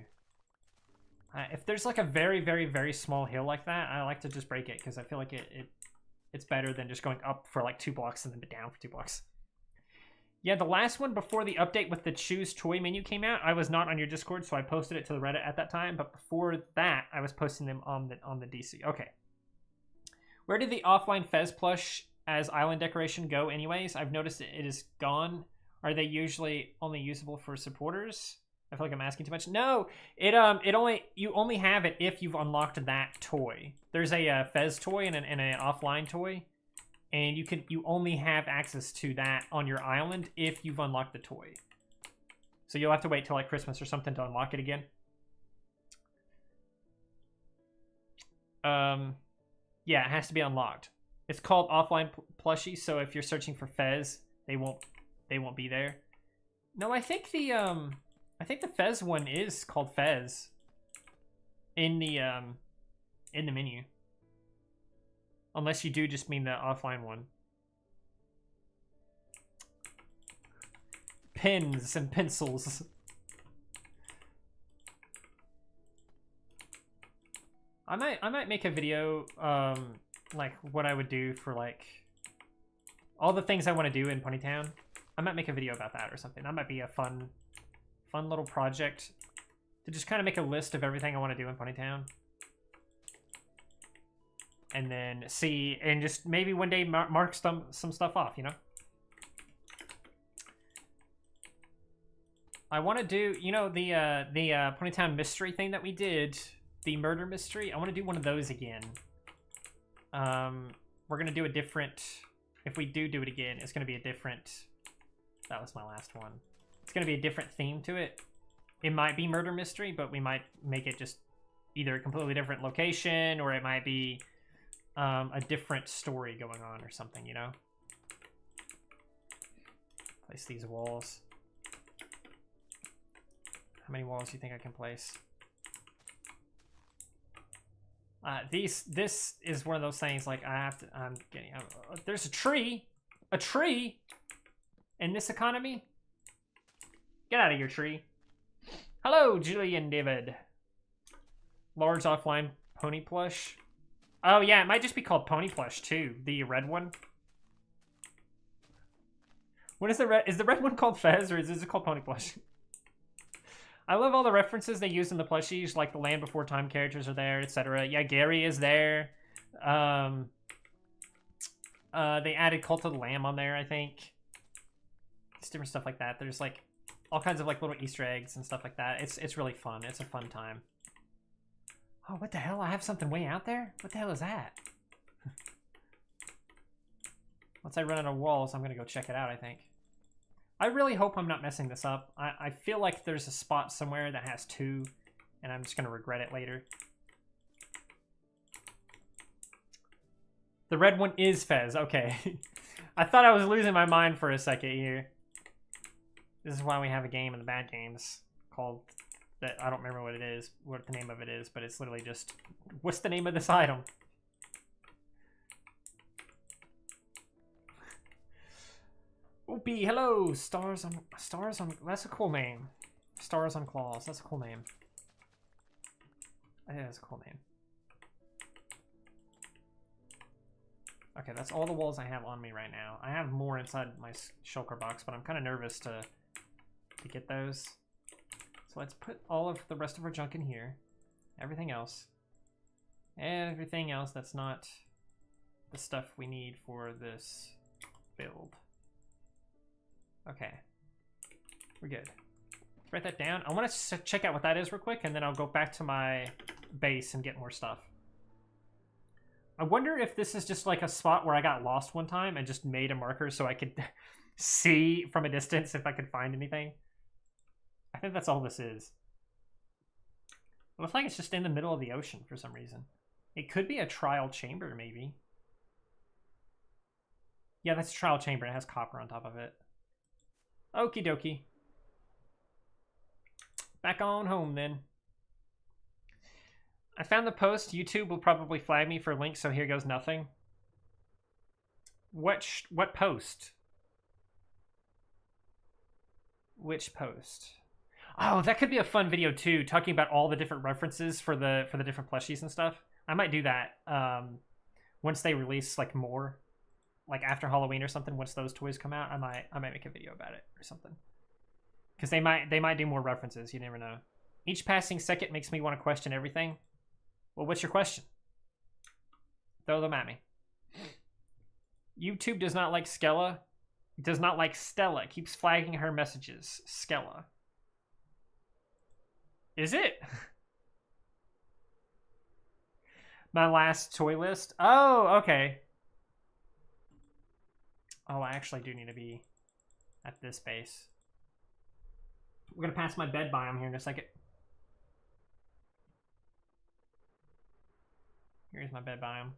If there's, like, a very, very, very small hill like that, I like to just break it, because I feel like it's better than just going up for, like, 2 blocks and then down for 2 blocks. Yeah, the last one before the update with the choose toy menu came out, I was not on your Discord, so I posted it to the Reddit at that time, but before that, I was posting them on the DC. Okay. Where did the offline Fez plush as island decoration go anyways? I've noticed it is gone. Are they usually only usable for supporters? I feel like I'm asking too much. No, you only have it if you've unlocked that toy. There's a Fez toy and an offline toy, and you only have access to that on your island if you've unlocked the toy. So you'll have to wait till like Christmas or something to unlock it again. Yeah, it has to be unlocked. It's called offline plushie, so if you're searching for Fez, they won't be there. No, I think the Fez one is called Fez in the menu. Unless you do just mean the offline one. Pens and pencils. I might make a video like what I would do for like all the things I want to do in Ponytown. I might make a video about that or something. That might be a fun little project to just kind of make a list of everything I want to do in Ponytown. And then see, and just maybe one day mark some stuff off, you know? I want to do, you know, the Ponytown mystery thing that we did, the murder mystery. I want to do one of those again. We're going to do a different, if we do it again, it's going to be a different, that was my last one. It's going to be a different theme to it. It might be murder mystery, but we might make it just either a completely different location, or it might be a different story going on or something, you know? Place these walls. How many walls do you think I can place? This is one of those things, like, there's a tree in this economy. Get out of your tree. Hello, Julian David. Large offline pony plush. Oh yeah, it might just be called Pony Plush too. The red one. What is the red? Is the red one called Fez, or is it called Pony Plush? I love all the references they use in the plushies, like the Land Before Time characters are there, etc. Yeah, Gary is there. They added Cult of the Lamb on there, I think. It's different stuff like that. There's like all kinds of like little Easter eggs and stuff like that. It's really fun. It's a fun time. Oh, what the hell? I have something way out there? What the hell is that? Once I run out of walls, I'm gonna go check it out, I think. I really hope I'm not messing this up. I feel like there's a spot somewhere that has 2, and I'm just gonna regret it later. The red one is Fez, okay. I thought I was losing my mind for a second here. This is why we have a game in the bad games called, that I don't remember what it is, what the name of it is, but it's literally just, what's the name of this item? Opie, hello! Stars on, that's a cool name. Stars on Claws, that's a cool name. I think that's a cool name. Okay, that's all the walls I have on me right now. I have more inside my shulker box, but I'm kind of nervous to get those. So let's put all of the rest of our junk in here. Everything else. Everything else that's not the stuff we need for this build. Okay. We're good. Let's write that down. I want to check out what that is real quick, and then I'll go back to my base and get more stuff. I wonder if this is just like a spot where I got lost one time and just made a marker so I could see from a distance if I could find anything. I think that's all this is. It looks like it's just in the middle of the ocean for some reason. It could be a trial chamber, maybe. Yeah, that's a trial chamber. It has copper on top of it. Okie dokie. Back on home then. I found the post. YouTube will probably flag me for links, so here goes nothing. What post? Which post? Oh, that could be a fun video too, talking about all the different references for the different plushies and stuff. I might do that once they release like more, like after Halloween or something. Once those toys come out, I might make a video about it or something. Because they might do more references. You never know. Each passing second makes me want to question everything. Well, what's your question? Throw them at me. YouTube does not like Skella. It does not like Stella. It keeps flagging her messages. Skella. Is it? My last toy list? Oh, okay. Oh, I actually do need to be at this base. We're going to pass my bed biome here in a second. Here's my bed biome.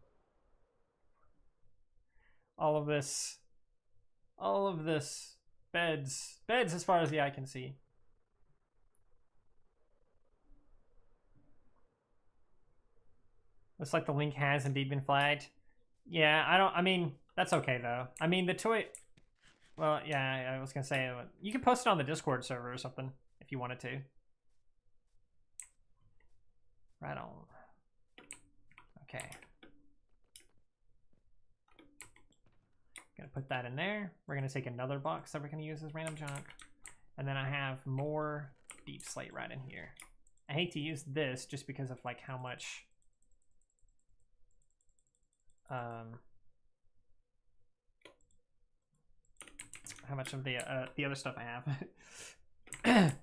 All of this. Beds as far as the eye can see. Looks like the link has indeed been flagged. Yeah, I mean, that's okay though. I mean, the toy, well, yeah, I was gonna say, you can post it on the Discord server or something if you wanted to. Right on. Okay. Gonna put that in there. We're gonna take another box that we're gonna use as random junk. And then I have more deep slate right in here. I hate to use this just because of like how much of the other stuff I have.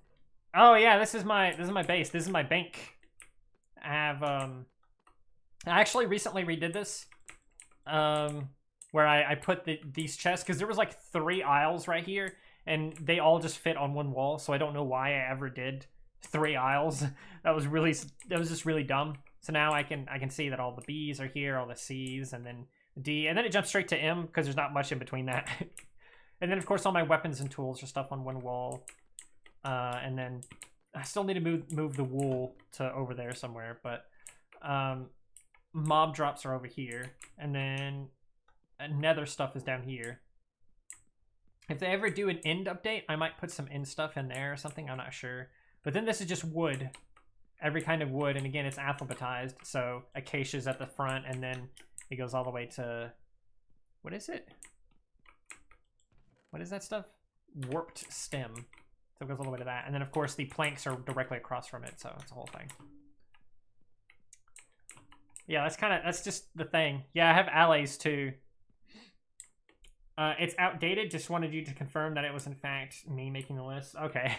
Oh yeah, this is my base. This is my bank. I have I actually recently redid this. Where I put these chests, because there was like 3 aisles right here, and they all just fit on one wall, so I don't know why I ever did 3 aisles. That was just really dumb. So now I can see that all the B's are here, all the C's, and then D, and then it jumps straight to M because there's not much in between that. And then of course all my weapons and tools are stuff on one wall. And then I still need to move the wool to over there somewhere, but mob drops are over here, and then nether stuff is down here. If they ever do an end update, I might put some end stuff in there or something, I'm not sure. But then this is just wood. Every kind of wood, and again, it's alphabetized, so acacia's at the front, and then it goes all the way to... What is it? What is that stuff? Warped stem. So it goes all the way to that. And then, of course, the planks are directly across from it, so it's a whole thing. Yeah, that's just the thing. Yeah, I have allies, too. It's outdated. Just wanted you to confirm that it was, in fact, me making the list. Okay.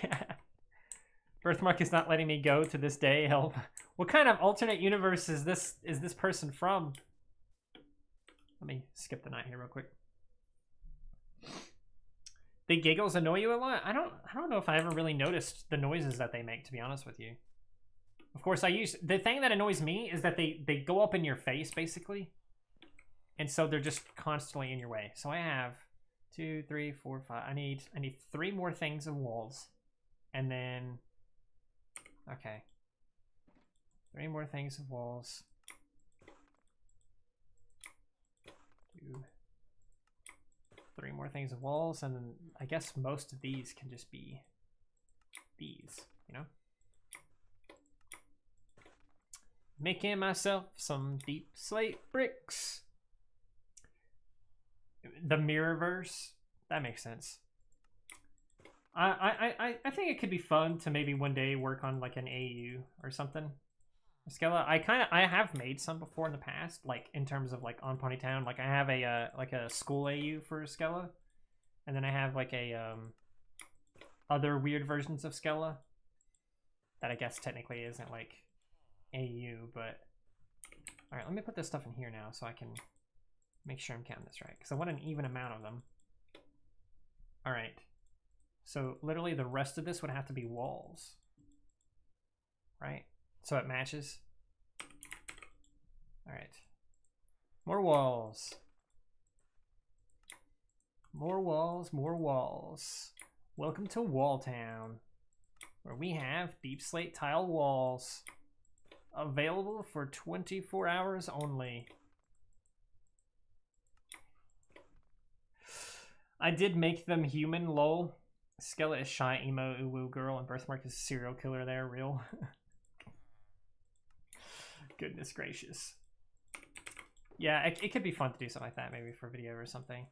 Birthmark is not letting me go to this day. Help. What kind of alternate universe is this person from? Let me skip the night here real quick. The giggles annoy you a lot? I don't know if I ever really noticed the noises that they make, to be honest with you. Of course, the thing that annoys me is that they go up in your face, basically. And so they're just constantly in your way. So I have 2, 3, 4, 5. I need 3 more things of walls. And then... Okay. 3 more things of walls. 2, 3 more things of walls, and then I guess most of these can just be these, you know? Making myself some deep slate bricks. The Mirrorverse, that makes sense. I think it could be fun to maybe one day work on like an AU or something. Skella, I have made some before in the past, like in terms of like on Ponytown. Like I have a school AU for Skella, and then I have like a other weird versions of Skella that I guess technically isn't like AU, but all right, let me put this stuff in here now so I can make sure I'm counting this right, because I want an even amount of them. All right, so literally the rest of this would have to be walls, right? So it matches. All right. More walls. More walls, more walls. Welcome to Walltown. where we have deep slate tile walls available for 24 hours only. I did make them human, lol. Skella is shy, emo, uwu girl, and Birthmark is a serial killer there, real. Goodness gracious. Yeah, it could be fun to do something like that, maybe for a video or something.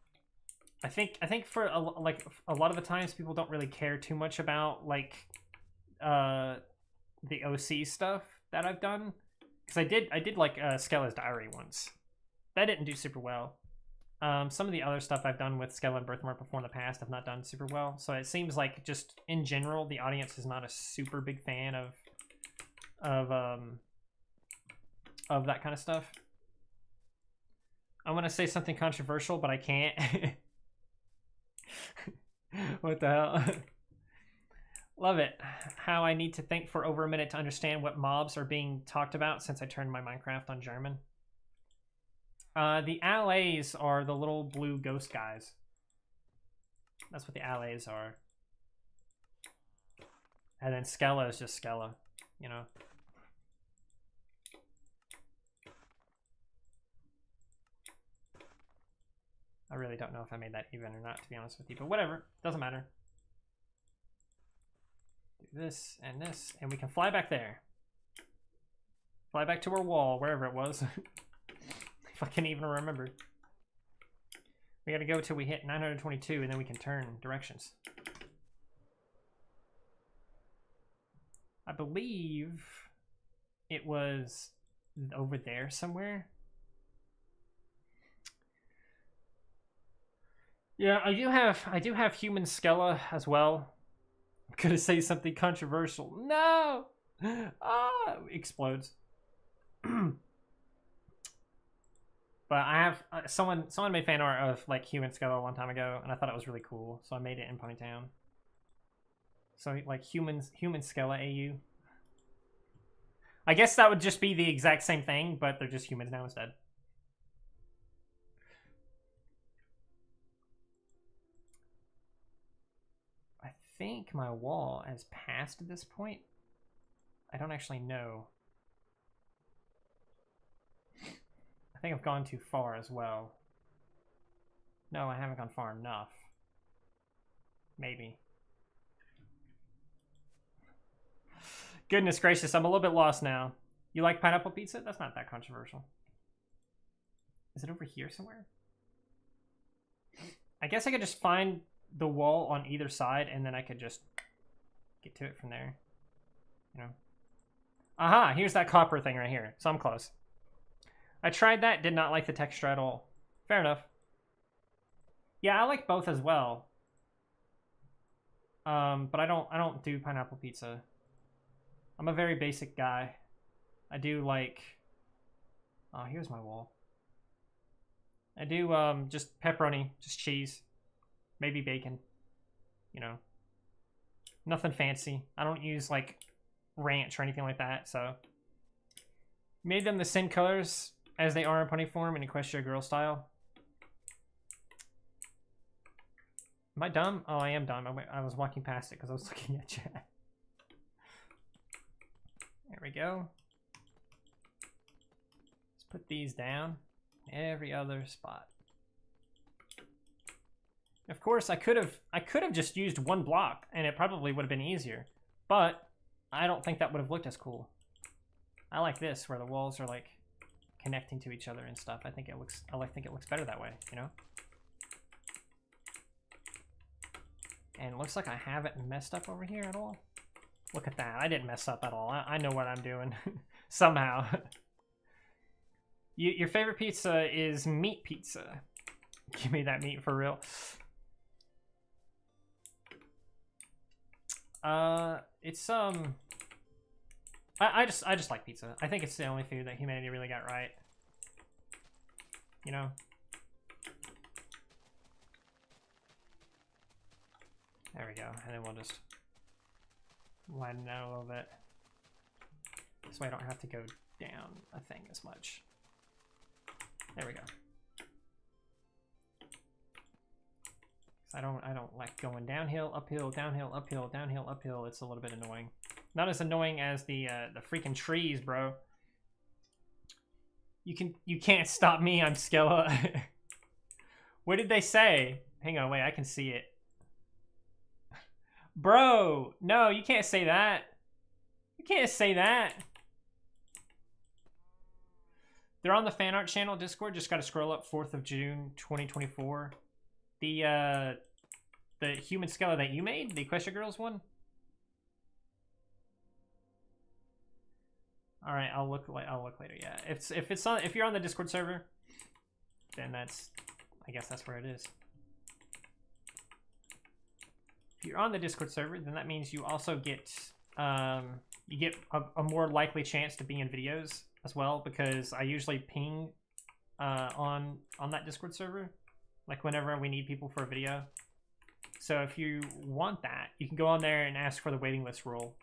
I think for a lot of the times people don't really care too much about like the OC stuff that I've done, because I did like Skella's Diary once. That didn't do super well. Some of the other stuff I've done with Skella and Birthmark before in the past have not done super well. So it seems like just in general the audience is not a super big fan of that kind of stuff. I want to say something controversial, but I can't. What the hell? Love it. How I need to think for over a minute to understand what mobs are being talked about since I turned my Minecraft on German. The allays are the little blue ghost guys. That's what the allays are. And then Skella is just Skella, you know. I really don't know if I made that even or not, to be honest with you, but whatever, doesn't matter. Do this, and we can fly back there. Fly back to our wall, wherever it was. If I can even remember. We gotta go till we hit 922, and then we can turn directions. I believe it was over there somewhere. Yeah, I do have human Skella as well. I'm gonna say something controversial. No! Ah! Explodes. But I have someone made fan art of like human Skella a long time ago, and I thought it was really cool, so I made it in Ponytown. So like human Skella AU. I guess that would just be the exact same thing, but they're just humans now instead. I think my wall has passed at this point. I don't actually know. I think I've gone too far as well. No, I haven't gone far enough. Maybe. Goodness gracious, I'm a little bit lost now. You like pineapple pizza? That's not that controversial. Is it over here somewhere? I guess I could just find the wall on either side and then I could just get to it from there. You know? Aha, here's that copper thing right here. So I'm close. I tried that, did not like the texture at all. Fair enough. Yeah, I like both as well. But I don't do pineapple pizza. I'm a very basic guy. I do like... Oh, here's my wall. I do just pepperoni, just cheese, maybe bacon. You know, nothing fancy. I don't use like ranch or anything like that. So made them the same colors as they are in pony form in Equestria Girl style. Am I dumb? Oh, I am dumb. I was walking past it because I was looking at chat. There we go. Let's put these down. Every other spot. Of course, I could have just used one block, and it probably would have been easier. But I don't think that would have looked as cool. I like this, where the walls are like connecting to each other and stuff. I think it looks better that way, you know. And it looks like I haven't messed up over here at all. Look at that. I didn't mess up at all. I know what I'm doing. Somehow. Your favorite pizza is meat pizza. Give me that meat for real. It's I just like pizza. I think it's the only food that humanity really got right. You know? There we go. And then we'll just widen it out a little bit. So I don't have to go down a thing as much. There we go. I don't like going downhill, uphill, downhill, uphill, downhill, uphill. It's a little bit annoying. Not as annoying as the freaking trees, bro. You can't stop me, I'm Skella. What did they say? Hang on, wait, I can see it. Bro, no, you can't say that. You can't say that. They're on the fan art channel Discord. Just got to scroll up. 4th of June, 2024. The human Skella that you made, the Equestria Girls one. All right, I'll look later. Yeah, if you're on the Discord server, then I guess that's where it is. If you're on the Discord server, then that means you also get you get a more likely chance to be in videos as well, because I usually ping on that Discord server, like whenever we need people for a video. So if you want that, you can go on there and ask for the waiting list rule,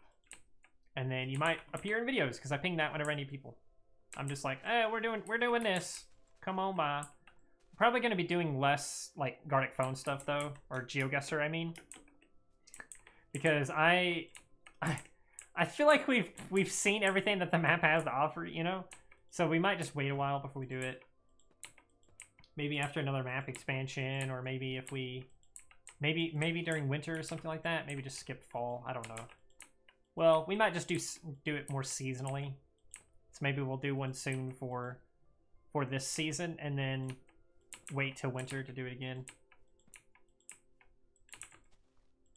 and then you might appear in videos, because I ping that whenever I need people. I'm just like, hey, we're doing this. Come on by. I'm probably going to be doing less like Gartic Phone stuff though, or GeoGuessr, I mean, because I feel like we've seen everything that the map has to offer, you know? So we might just wait a while before we do it. Maybe after another map expansion, or maybe if we maybe during winter or something like that. Maybe just skip fall. I don't know. Well, we might just do it more seasonally. So maybe we'll do one soon for this season, and then wait till winter to do it again.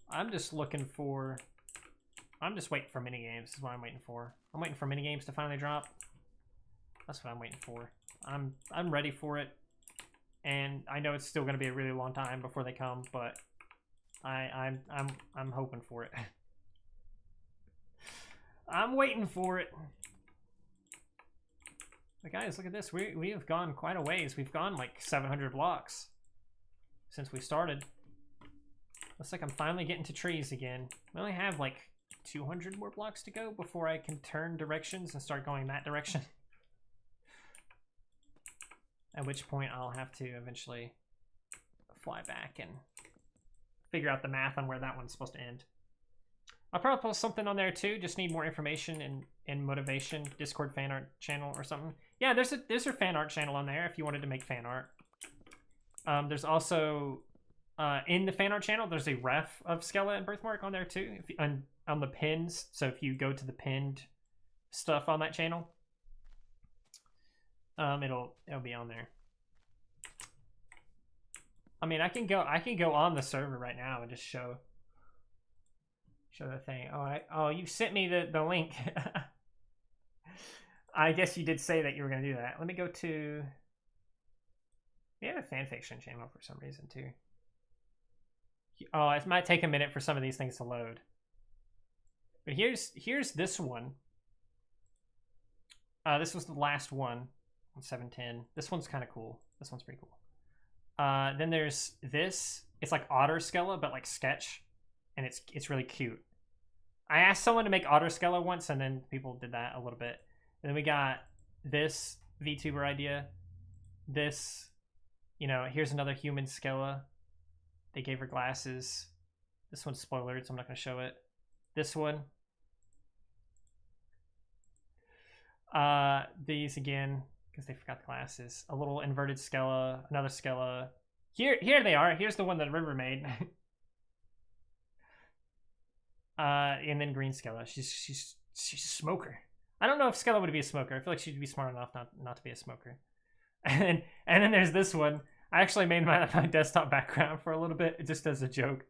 I'm just waiting for minigames is what I'm waiting for. I'm waiting for minigames to finally drop. That's what I'm waiting for. I'm ready for it. And I know it's still gonna be a really long time before they come, but I'm hoping for it. I'm waiting for it. But guys, look at this. We have gone quite a ways. We've gone like 700 blocks since we started. Looks like I'm finally getting to trees again. We only have like 200 more blocks to go before I can turn directions and start going that direction. At which point I'll have to eventually fly back and figure out the math on where that one's supposed to end. I'll probably post something on there too. Just need more information and motivation. Discord fan art channel or something. Yeah, there's a fan art channel on there if you wanted to make fan art. There's also in the fan art channel, there's a ref of Skella and Birthmark on there too. If you, on the pins, so if you go to the pinned stuff on that channel, it'll be on there. I mean, I can go on the server right now and just show the thing. Oh, you sent me the link. I guess you did say that you were gonna do that. Let me go to. We have a fanfiction channel for some reason too. Oh, it might take a minute for some of these things to load. But here's this one. This was the last one on 710. This one's kind of cool. This one's pretty cool. Then there's this. It's like Otter Skella, but like sketch, and it's really cute. I asked someone to make Otter Skella once, and then people did that a little bit. And then we got this VTuber idea. This, you know, here's another human Skella. They gave her glasses. This one's spoilered, so I'm not going to show it. This one. These again, because they forgot the glasses. A little inverted Skella, another Skella. Here they are. Here's the one that River made. And then green Skella. She's a smoker. I don't know if Skella would be a smoker. I feel like she'd be smart enough not to be a smoker. And then there's this one. I actually made my desktop background for a little bit, just as a joke.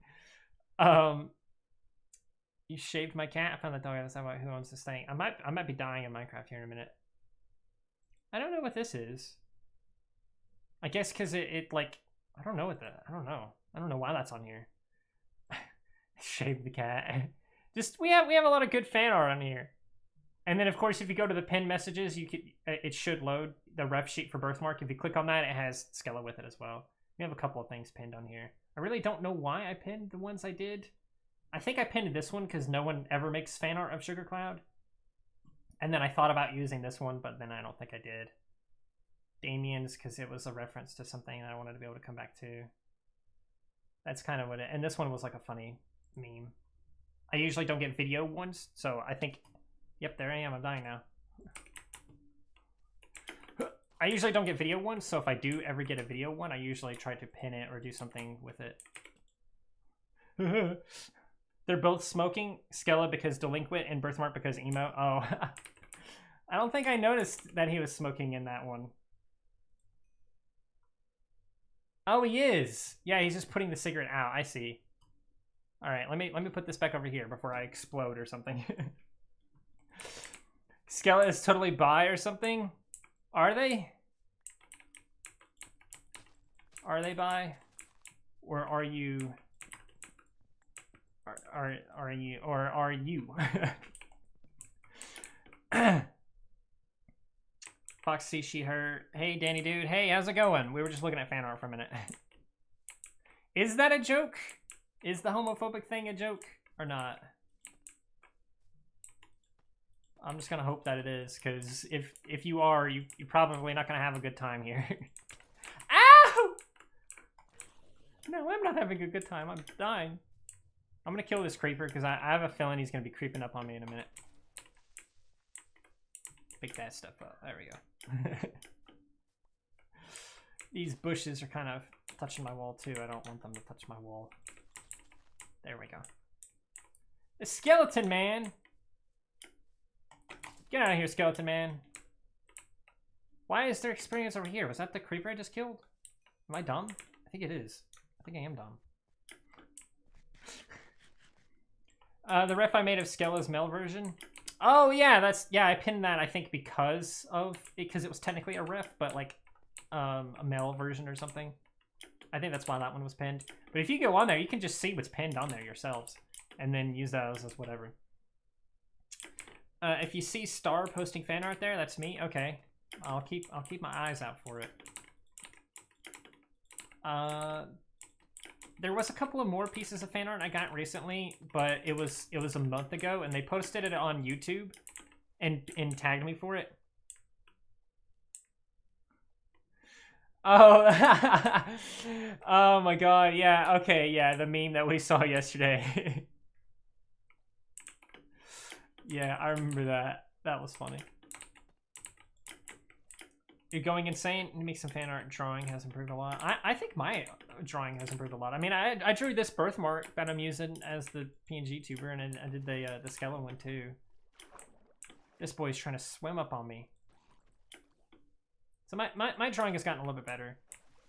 You shaved my cat. I found the dog. That's not who owns this thing. I might be dying in Minecraft here in a minute. I don't know what this is. I guess because it like I don't know why that's on here. Shave the cat. Just we have a lot of good fan art on here. And then of course if you go to the pinned messages, it should load the ref sheet for Birthmark. If you click on that, it has Skella with it as well. We have a couple of things pinned on here. I really don't know why I pinned the ones I did. I think I pinned this one because no one ever makes fan art of Sugar Cloud. And then I thought about using this one, but then I don't think I did. Damien's because it was a reference to something that I wanted to be able to come back to. That's kind of what it... And this one was like a funny meme. I usually don't get video ones, so I think... Yep, there I am. I'm dying now. I usually don't get video ones, so if I do ever get a video one, I usually try to pin it or do something with it. They're both smoking. Skella because delinquent and Birthmark because emo. Oh. I don't think I noticed that he was smoking in that one. Oh, he is. Yeah, he's just putting the cigarette out. I see. All right, let me put this back over here before I explode or something. Skella is totally bi or something. Are they? Are they bi? Or are you? Are you? Or are you? Foxy, she, her. Hey, Danny dude. Hey, how's it going? We were just looking at fan art for a minute. Is that a joke? Is the homophobic thing a joke or not? I'm just gonna hope that it is, because if you are, you're probably not gonna have a good time here. Ow! No, I'm not having a good time. I'm dying. I'm gonna kill this creeper because I have a feeling he's gonna be creeping up on me in a minute. Pick that stuff up. There we go. These bushes are kind of touching my wall too. I don't want them to touch my wall. There we go. The skeleton man. Get out of here, skeleton man. Why is there experience over here? Was that the creeper I just killed? Am I dumb? I think it is. I think I am dumb. The ref I made of Skella's male version. Oh yeah, I pinned that I think because it was technically a ref, but like a male version or something. I think that's why that one was pinned. But if you go on there, you can just see what's pinned on there yourselves, and then use those as whatever. If you see Star posting fan art there, that's me. Okay, I'll keep my eyes out for it. There was a couple of more pieces of fan art I got recently, but it was a month ago, and they posted it on YouTube and tagged me for it. Oh, oh my god, yeah, okay, yeah, the meme that we saw yesterday. Yeah, I remember that. That was funny. You're going insane? Make some fan art and drawing has improved a lot. I think my drawing has improved a lot. I mean, I drew this birthmark that I'm using as the PNG tuber, and I did the skeleton one too. This boy's trying to swim up on me. So my drawing has gotten a little bit better.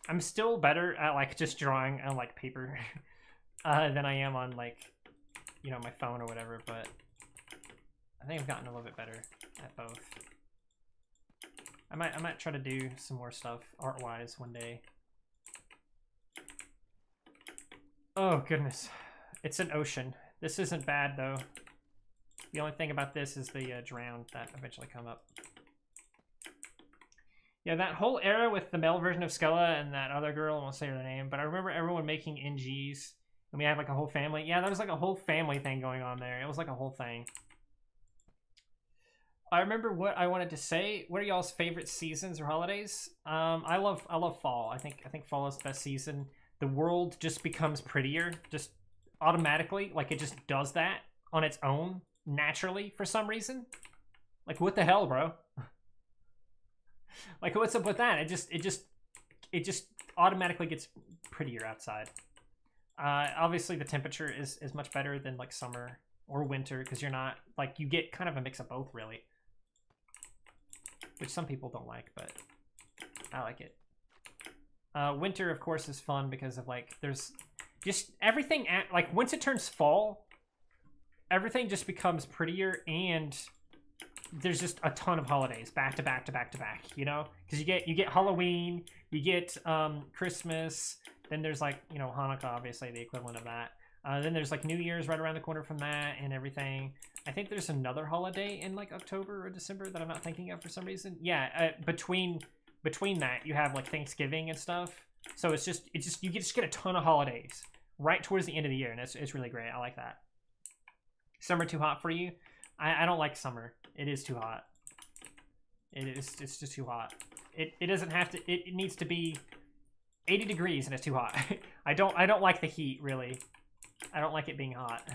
I'm still better at like just drawing on like paper than I am on like, you know, my phone or whatever, but I think I've gotten a little bit better at both. I might try to do some more stuff art-wise one day. Oh goodness, it's an ocean. This isn't bad though. The only thing about this is the drowned that eventually come up. Yeah, that whole era with the male version of Skella and that other girl, I won't say her name, but I remember everyone making NGs, and we had like a whole family. Yeah, there was like a whole family thing going on there. It was like a whole thing. I remember what I wanted to say. What are y'all's favorite seasons or holidays? I love fall. I think fall is the best season. The world just becomes prettier, just automatically. Like it just does that on its own, naturally, for some reason. Like what the hell, bro? Like what's up with that? It just automatically gets prettier outside. Obviously the temperature is much better than like summer or winter, because you're not like, you get kind of a mix of both really. Which some people don't like, but I like it. Winter, of course, is fun because of like, there's just everything at like, once it turns fall, everything just becomes prettier, and there's just a ton of holidays back to back to back to back, you know? Because you get Halloween, you get Christmas, then there's like, you know, Hanukkah, obviously the equivalent of that. Then there's like New Year's right around the corner from that and everything. I think there's another holiday in like October or December that I'm not thinking of for some reason. Yeah, between that you have like Thanksgiving and stuff. So it's just you just get a ton of holidays right towards the end of the year, and it's really great. I like that. Summer too hot for you? I don't like summer. It is too hot. It's just too hot. It doesn't have to. It needs to be 80 degrees and it's too hot. I don't like the heat, really. I don't like it being hot.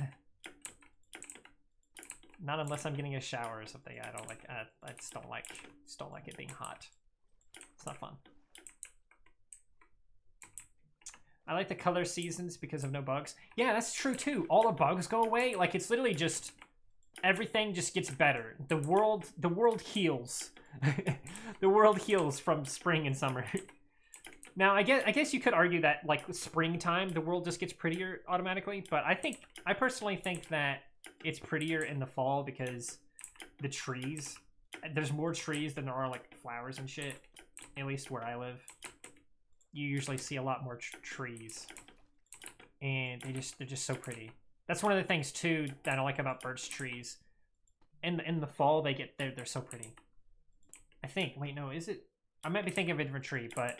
Not unless I'm getting a shower or something. I don't like. I just don't like it being hot. It's not fun. I like the color seasons because of no bugs. Yeah, that's true too. All the bugs go away. Like it's literally just everything just gets better. The world heals. The world heals from spring and summer. Now, I guess you could argue that like springtime, the world just gets prettier automatically. But I personally think that it's prettier in the fall because the trees, there's more trees than there are like flowers and shit. At least where I live, you usually see a lot more trees, and they're just so pretty. That's one of the things too that I like about birch trees. In the fall, they're so pretty. I think. Wait, no, is it? I might be thinking of a different tree, but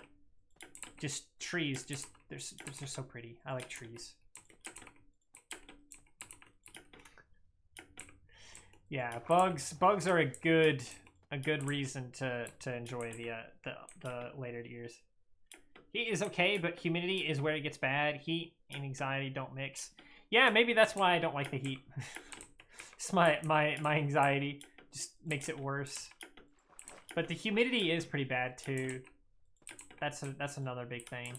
just trees, they're so pretty. I like trees. Yeah, bugs are a good reason to enjoy the later years. Heat is okay, but humidity is where it gets bad. Heat and anxiety don't mix. Yeah, maybe that's why I don't like the heat. Just my anxiety just makes it worse. But the humidity is pretty bad too. That's another big thing.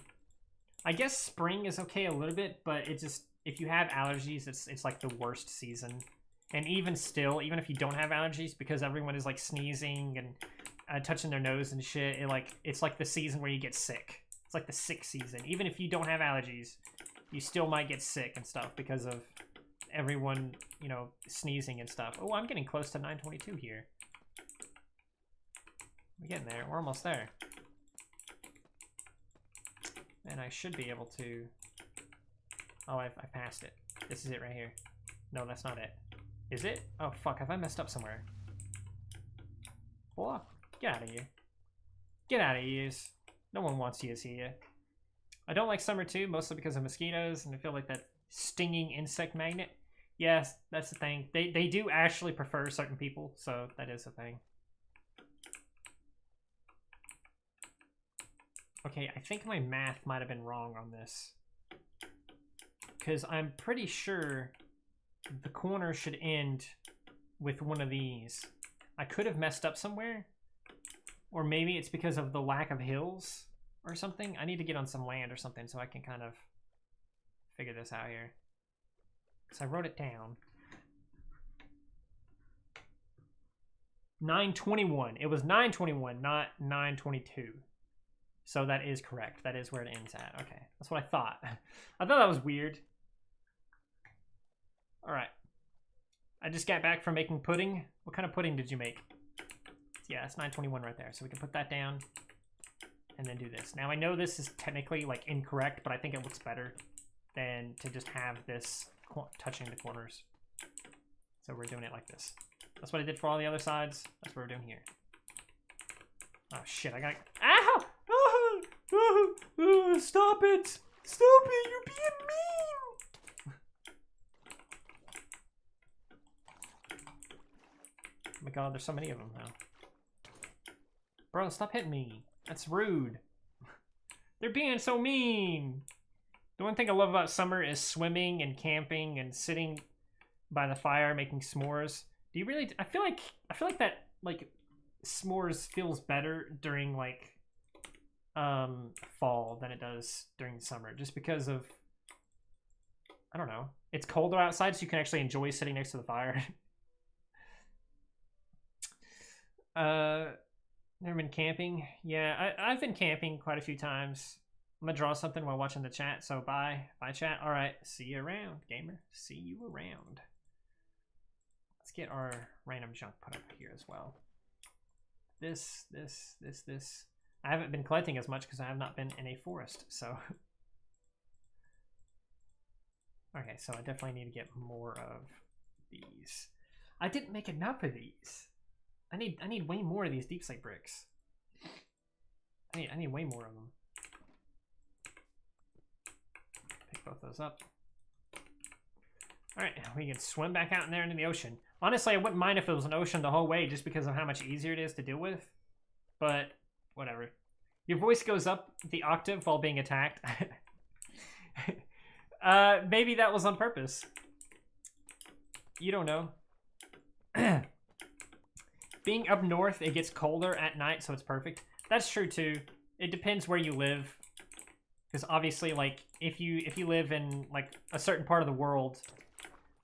I guess spring is okay a little bit, but it just, if you have allergies, it's like the worst season. And even still, even if you don't have allergies, because everyone is like sneezing and touching their nose and shit, it's like the season where you get sick. It's like the sick season. Even if you don't have allergies, you still might get sick and stuff because of everyone, you know, sneezing and stuff. Oh, I'm getting close to 922 here. We're getting there. We're almost there. And I should be able to... Oh, I passed it. This is it right here. No, that's not it. Is it? Oh, fuck. Have I messed up somewhere? Boy, get out of here. Get out of here. No one wants you here. I don't like summer too, mostly because of mosquitoes, and I feel like that stinging insect magnet. Yes, that's the thing. They do actually prefer certain people, so that is a thing. Okay, I think my math might have been wrong on this. Because I'm pretty sure the corner should end with one of these. I could have messed up somewhere. Or maybe it's because of the lack of hills or something. I need to get on some land or something so I can kind of figure this out here. Because I wrote it down. 921. It was 921, not 922. So that is correct. That is where it ends at. Okay, that's what I thought. I thought that was weird. All right. I just got back from making pudding. What kind of pudding did you make? Yeah, it's 921 right there. So we can put that down and then do this. Now I know this is technically like incorrect, but I think it looks better than to just have this touching the corners. So we're doing it like this. That's what I did for all the other sides. That's what we're doing here. Oh shit, I got... Ow! Stop it! Stop it! You're being mean! Oh my god, there's so many of them now. Bro, stop hitting me. That's rude. They're being so mean. The one thing I love about summer is swimming and camping and sitting by the fire making s'mores. Do you really... I feel like that, like, s'mores feels better during, like, fall than it does during summer, just because of, I don't know, it's colder outside, so you can actually enjoy sitting next to the fire. Never been camping. Yeah, I've been camping quite a few times. I'm gonna draw something while watching the chat, so bye chat. All right, see you around, gamer. See you around. Let's get our random junk put up here as well. This. I haven't been collecting as much because I have not been in a forest, so. Okay, so I definitely need to get more of these. I didn't make enough of these. I need way more of these deep slate bricks. I need way more of them. Pick both those up. All right, we can swim back out in there into the ocean. Honestly, I wouldn't mind if it was an ocean the whole way, just because of how much easier it is to deal with. But whatever. Your voice goes up the octave while being attacked. Maybe that was on purpose. You don't know. Being up north, it gets colder at night, so it's perfect. That's true too. It depends where you live. Because obviously, like, if you live in like a certain part of the world.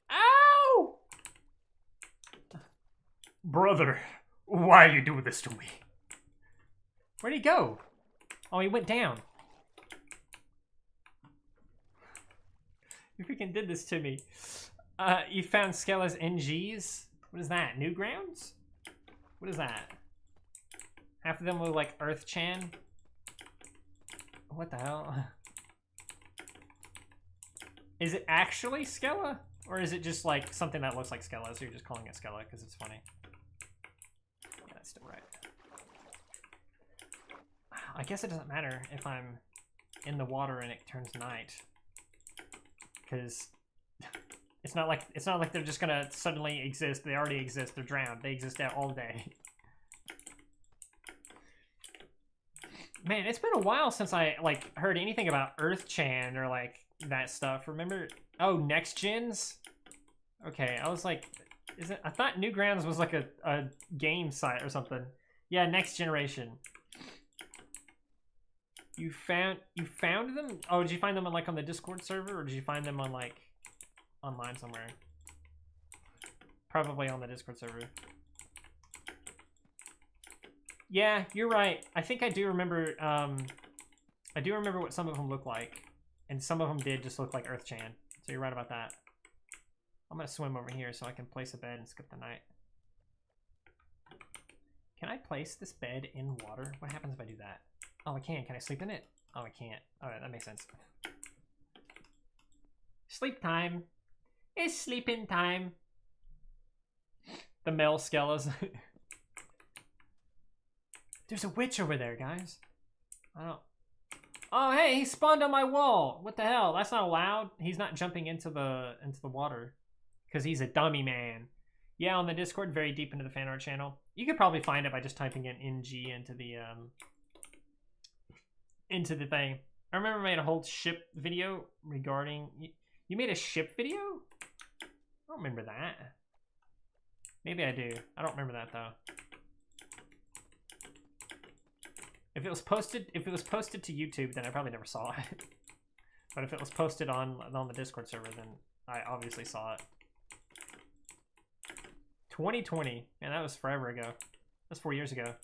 Ow! Brother, why are you doing this to me? Where'd he go? Oh, he went down. You freaking did this to me. You found Skella's NGs? What is that? Newgrounds? What is that? Half of them look like Earth-chan. What the hell? Is it actually Skella? Or is it just like something that looks like Skella, so you're just calling it Skella because it's funny? Yeah, that's still right. I guess it doesn't matter if I'm in the water and it turns night. Because it's not like they're just gonna suddenly exist. They already exist. They're drowned. They exist out all day. Man, it's been a while since I like heard anything about Earth-chan or like that stuff. Remember? Oh, Next Gens? Okay, I was like, is it? I thought Newgrounds was like a game site or something. Yeah, Next Generation. You found them? Oh, did you find them on, like, on the Discord server, or did you find them on like online somewhere? Probably on the Discord server. Yeah, you're right. I think I do remember. I do remember what some of them look like, and some of them did just look like Earth-chan. So you're right about that. I'm gonna swim over here so I can place a bed and skip the night. Can I place this bed in water? What happens if I do that? Oh, I can. Can I sleep in it? Oh, I can't. Alright, that makes sense. Sleep time. It's sleeping time. The male Skellas. There's a witch over there, guys. I don't... Oh, hey, he spawned on my wall. What the hell? That's not allowed. He's not jumping into the water. Because he's a dummy man. Yeah, on the Discord, very deep into the fan art channel. You could probably find it by just typing in NG into the thing. I remember I made a whole ship video regarding... You made a ship video? I don't remember that. Maybe I do. I don't remember that, though. If it was posted to YouTube, then I probably never saw it. But if it was posted on the Discord server, then I obviously saw it. 2020. Man, that was forever ago. That's 4 years ago.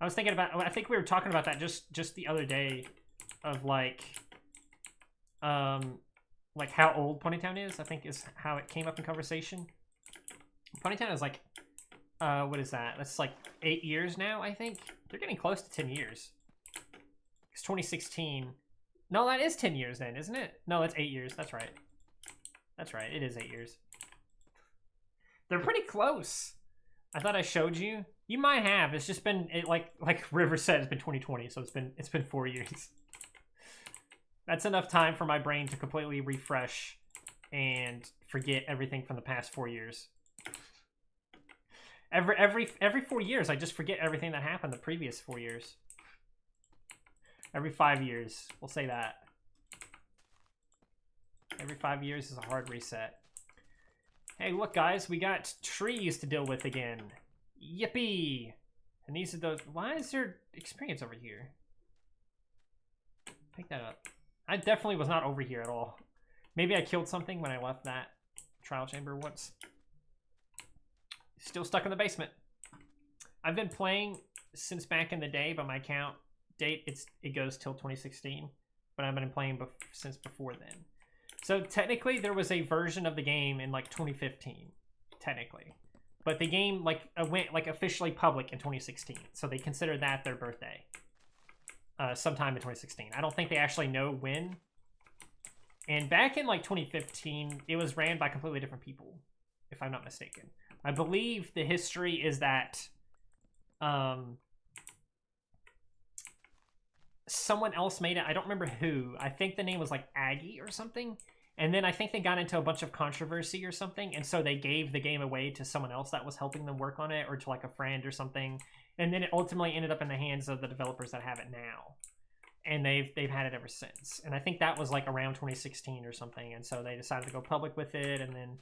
I was thinking about... I think we were talking about that just the other day, of like how old Ponytown is. I think is how it came up in conversation. Ponytown is like, what is that? That's like 8 years now, I think. They're getting close to 10 years. It's 2016. No, that is 10 years then, isn't it? No, that's 8 years. That's right. That's right. It is 8 years. They're pretty close. I thought I showed you. You might have. It's just been like River said, it's been 2020, so it's been 4 years. That's enough time for my brain to completely refresh and forget everything from the past 4 years. Every 4 years, I just forget everything that happened the previous 4 years. Every 5 years, we'll say that. Every 5 years is a hard reset. Hey, look, guys, we got trees to deal with again. Yippee! And these are those... Why is there experience over here? Pick that up. I definitely was not over here at all. Maybe I killed something when I left that trial chamber once. Still stuck in the basement. I've been playing since back in the day, but my account date, it goes till 2016. But I've been playing since before then. So technically, there was a version of the game in like 2015, technically, but the game went like officially public in 2016. So they consider that their birthday, sometime in 2016. I don't think they actually know when. And back in like 2015, it was ran by completely different people, if I'm not mistaken. I believe the history is that someone else made it. I don't remember who. I think the name was like Aggie or something. And then I think they got into a bunch of controversy or something, and so they gave the game away to someone else that was helping them work on it, or to like a friend or something. And then it ultimately ended up in the hands of the developers that have it now, and they've had it ever since. And I think that was like around 2016 or something, and so they decided to go public with it, and then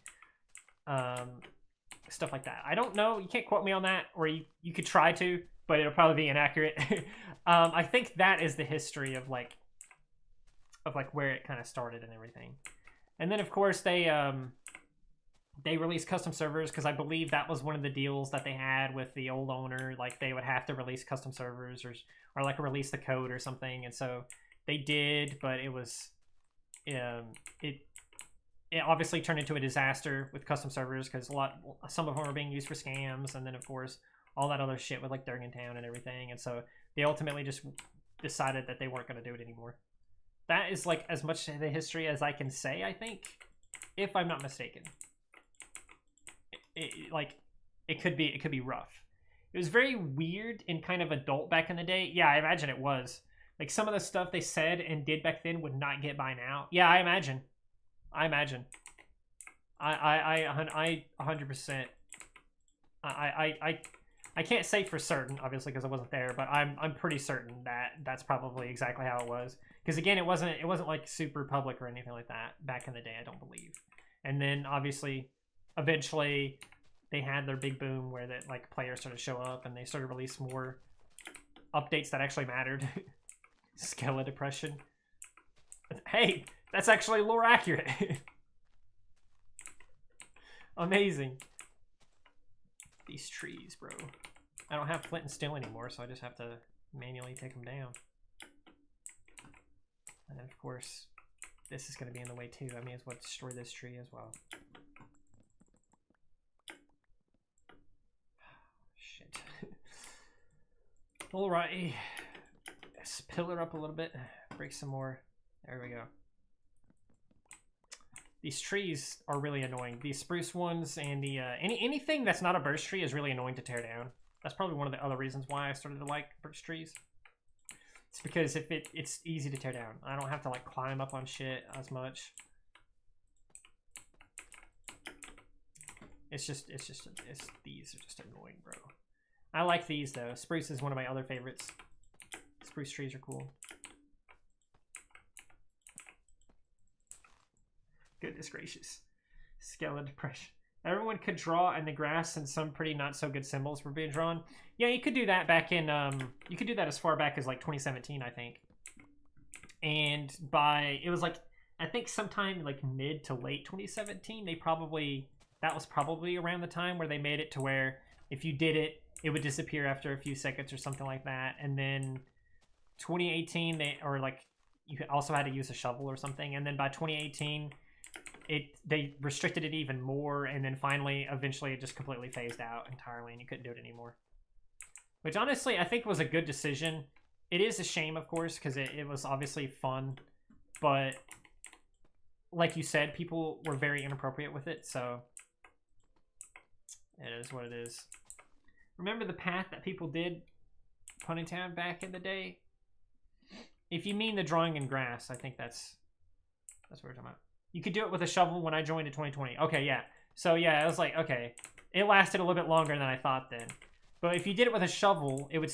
stuff like that. I don't know. You can't quote me on that, or you could try to, but it'll probably be inaccurate. I think that is the history of like where it kind of started and everything. And then of course they released custom servers, because I believe that was one of the deals that they had with the old owner. Like they would have to release custom servers, or like release the code or something. And so they did, but it was it obviously turned into a disaster with custom servers, because some of them were being used for scams, and then of course all that other shit with like Durgantown and everything. And so they ultimately just decided that they weren't going to do it anymore. That is like as much the history as I can say, I think, if I'm not mistaken. It could be rough. It was very weird and kind of adult back in the day. Yeah, I imagine it was. Like some of the stuff they said and did back then would not get by now. Yeah, I imagine. I 100%. I can't say for certain, obviously, because I wasn't there, but I'm pretty certain that that's probably exactly how it was. Because again, it wasn't like super public or anything like that back in the day, I don't believe. And then obviously, eventually, they had their big boom where that like players started to show up, and they started to release more updates that actually mattered. Skeleton depression. Hey, that's actually lore accurate. Amazing. These trees, bro. I don't have flint and steel anymore, so I just have to manually take them down. And then, of course, this is going to be in the way too. I may as well destroy this tree as well. Shit. Alrighty. Let's pillar up a little bit. Break some more. There we go. These trees are really annoying. These spruce ones and the anything that's not a birch tree is really annoying to tear down. That's probably one of the other reasons why I started to like birch trees. It's because it's easy to tear down. I don't have to like climb up on shit as much. These are just annoying, bro. I like these though. Spruce is one of my other favorites. Spruce trees are cool. Goodness gracious. Skeleton depression. Everyone could draw in the grass, and some pretty not so good symbols were being drawn. Yeah, you could do that back in you could do that as far back as like 2017, I think. And it was like, I think sometime like mid to late 2017, that was probably around the time where they made it to where if you did it, it would disappear after a few seconds or something like that. And then 2018, you also had to use a shovel or something. And then by 2018, they restricted it even more, and then finally, eventually, it just completely phased out entirely, and you couldn't do it anymore. Which honestly, I think was a good decision. It is a shame, of course, because it was obviously fun, but like you said, people were very inappropriate with it, so it is what it is. Remember the path that people did Ponytown back in the day? If you mean the drawing in grass, I think that's what we're talking about. You could do it with a shovel when I joined in 2020. Okay, yeah. So yeah, I was like, okay. It lasted a little bit longer than I thought then. But if you did it with a shovel, it would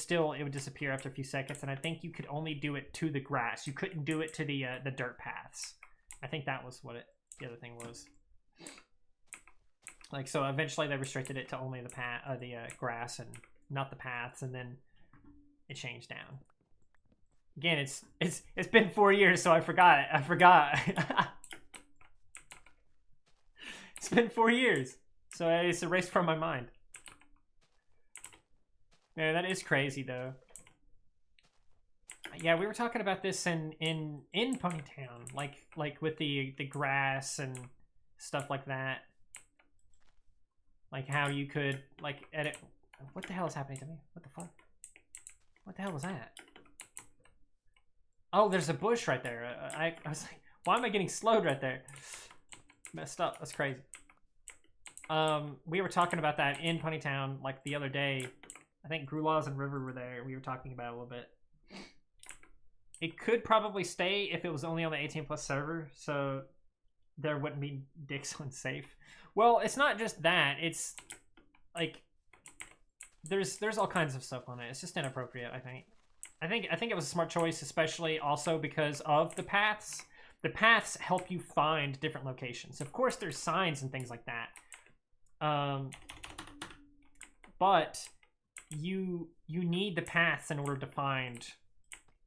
disappear after a few seconds, and I think you could only do it to the grass. You couldn't do it to the dirt paths. I think that was what the other thing was. Like, so eventually they restricted it to only the grass and not the paths, and then it changed down. Again, it's been 4 years, so I forgot. It's been 4 years, so it's erased from my mind. Man, that is crazy, though. Yeah, we were talking about this in Ponytown, like with the grass and stuff like that. Like how you could like edit. What the hell is happening to me? What the fuck? What the hell was that? Oh, there's a bush right there. I was like, why am I getting slowed right there? Messed up. That's crazy. We were talking about that in Ponytown like the other day. I think Grulaz and River were there. We were talking about it a little bit. It could probably stay if it was only on the 18+ server. So there wouldn't be dicks on safe. Well, it's not just that. It's like there's all kinds of stuff on it. It's just inappropriate, I think. I think it was a smart choice, especially also because of the paths. The paths help you find different locations. Of course, there's signs and things like that. But you need the paths in order to find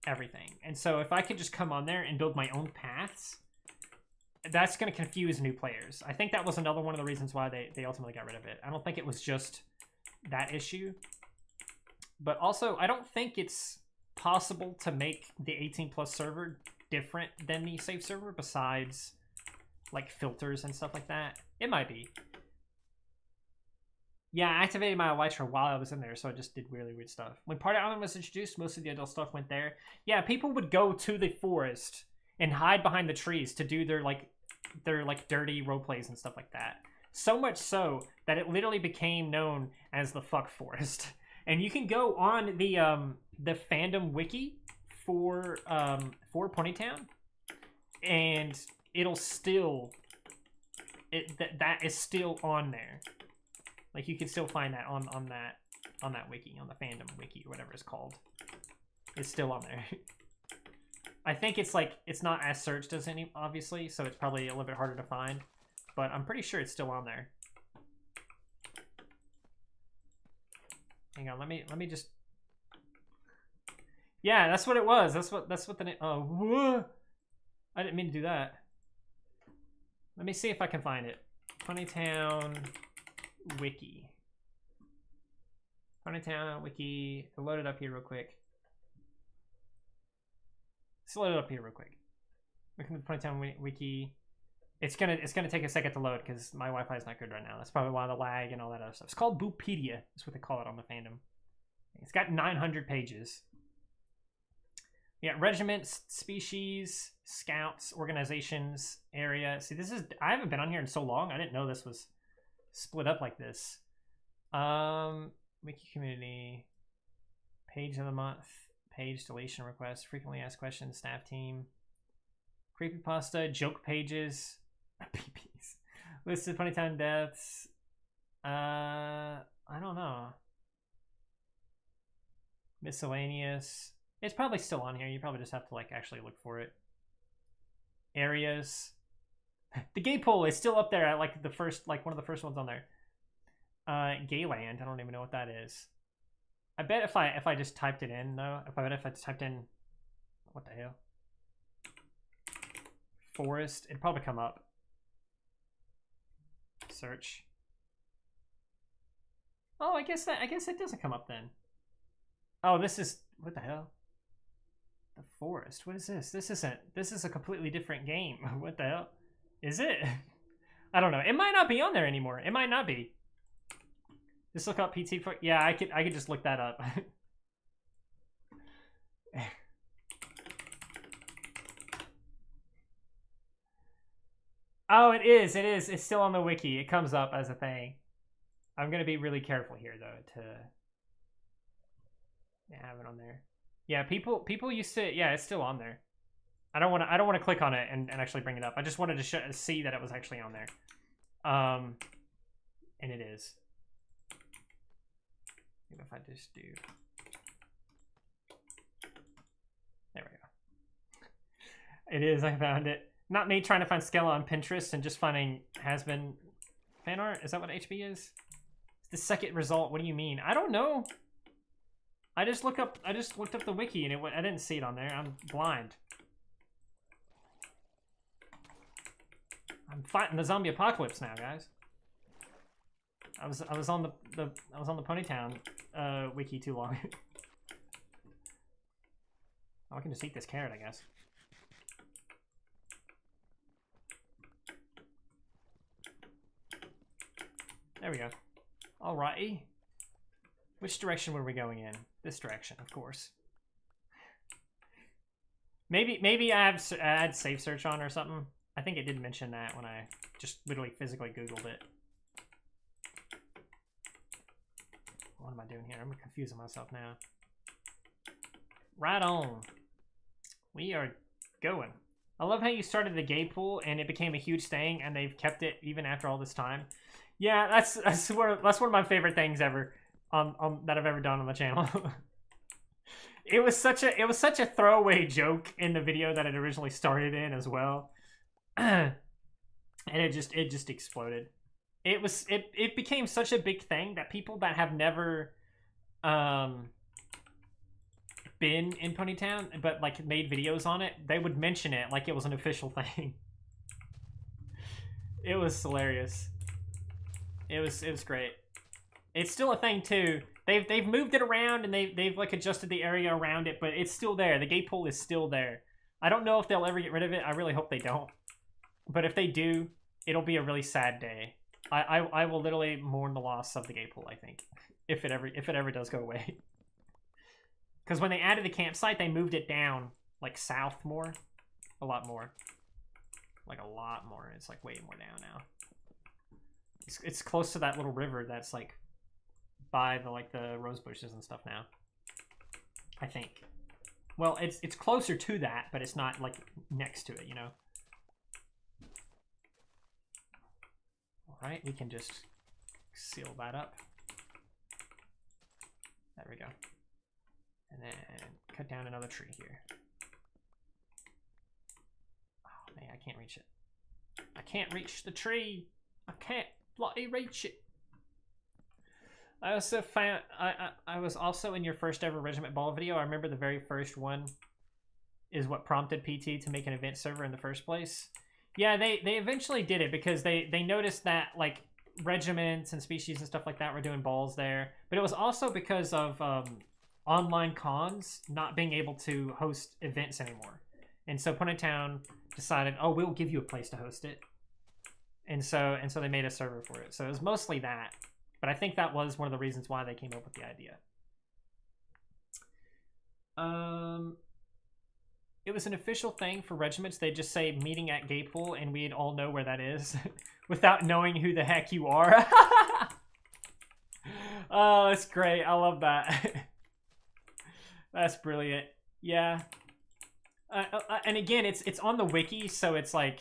everything. And so if I could just come on there and build my own paths, that's going to confuse new players. I think that was another one of the reasons why they ultimately got rid of it. I don't think it was just that issue. But also, I don't think it's possible to make the 18+ server different than the safe server besides like filters and stuff like that. It might be. Yeah, I activated my Elytra while I was in there, so I just did really weird stuff. When Party Island was introduced, most of the adult stuff went there. Yeah, people would go to the forest and hide behind the trees to do their dirty role plays and stuff like that. So much so that it literally became known as the fuck forest. And you can go on the fandom wiki for Ponytown, and it'll still that is still on there. Like you can still find that on that wiki, on the fandom wiki or whatever it's called. It's still on there. I think it's like it's not as searched as any, obviously, so it's probably a little bit harder to find. But I'm pretty sure it's still on there. Hang on, let me just. Yeah, that's what it was. That's what the name. Oh, whoa. I didn't mean to do that. Let me see if I can find it. Ponytown wiki. Ponytown wiki. I'll load it up here real quick. Let's load it up here real quick. Looking at the Ponytown wiki. It's gonna take a second to load because my Wi-Fi is not good right now. That's probably why the lag and all that other stuff. It's called Boopedia. That's what they call it on the fandom. It's got 900 pages. Yeah, regiments, species, scouts, organizations, area. See, this is I haven't been on here in so long. I didn't know this was split up like this. Wiki community, page of the month, page deletion requests, frequently asked questions, staff team, creepypasta, joke pages, PPs, listed Ponytown deaths. I don't know. Miscellaneous. It's probably still on here. You probably just have to like actually look for it. Areas. The gay poll is still up there at like the first, like one of the first ones on there. Gayland. I don't even know what that is. I bet if I just typed it in though, if I just typed in, what the hell? Forest, it'd probably come up. Search. Oh, I guess it doesn't come up then. Oh, this is, what the hell? The forest. What is this? This is a completely different game. What the hell? Is it? I don't know. It might not be on there anymore. It might not be. Just look up PT for, yeah, I could just look that up. Oh, it is. It's still on the wiki. It comes up as a thing. I'm gonna be really careful here though to have it on there. Yeah, people used to. Yeah, it's still on there. I don't want to click on it and actually bring it up. I just wanted to see that it was actually on there. And it is. If I just do, there we go. It is. I found it. Not me trying to find Skella on Pinterest and just finding has-been fan art. Is that what HB is? It's the second result. What do you mean? I don't know. I just looked up the wiki and I didn't see it on there. I'm blind. I'm fighting the zombie apocalypse now, guys. I was on the Ponytown wiki too long. Oh, I can just eat this carrot, I guess. There we go. Alrighty. Which direction were we going in? This direction, of course. Maybe I had safe search on or something. I think it did mention that when I just literally physically Googled it. What am I doing here? I'm confusing myself now. Right on. We are going. I love how you started the gay pool and it became a huge thing, and they've kept it even after all this time. Yeah, that's one of my favorite things ever that I've ever done on the channel. It was such a throwaway joke in the video that it originally started in as well, and it just exploded. It became such a big thing that people that have never been in Ponytown but like made videos on it, they would mention it like it was an official thing. It was hilarious. It was great. It's still a thing too. They've moved it around and they've like adjusted the area around it, but it's still there. The gay pool is still there. I don't know if they'll ever get rid of it. I really hope they don't. But if they do, it'll be a really sad day. I will literally mourn the loss of the gay pool, I think, if it ever does go away. Because when they added the campsite, they moved it down like south more, a lot more, like a lot more. It's like way more down now. It's close to that little river that's like by the rose bushes and stuff now, I think. Well, it's closer to that, but it's not like next to it, you know. All right, we can just seal that up. There we go. And then cut down another tree here. Oh man, I can't reach it. I can't reach the tree. I can't bloody reach it. I also found I was also in your first ever Regiment Ball video. I remember the very first one is what prompted PT to make an event server in the first place. Yeah, they eventually did it because they noticed that like regiments and species and stuff like that were doing balls there. But it was also because of online cons not being able to host events anymore. And so Ponytown decided, oh, we'll give you a place to host it. And so they made a server for it. So it was mostly that. But I think that was one of the reasons why they came up with the idea. It was an official thing for regiments. They just say meeting at gay pool and we'd all know where that is without knowing who the heck you are. Oh, that's great. I love that. That's brilliant. Yeah. And again, it's on the wiki, so it's like,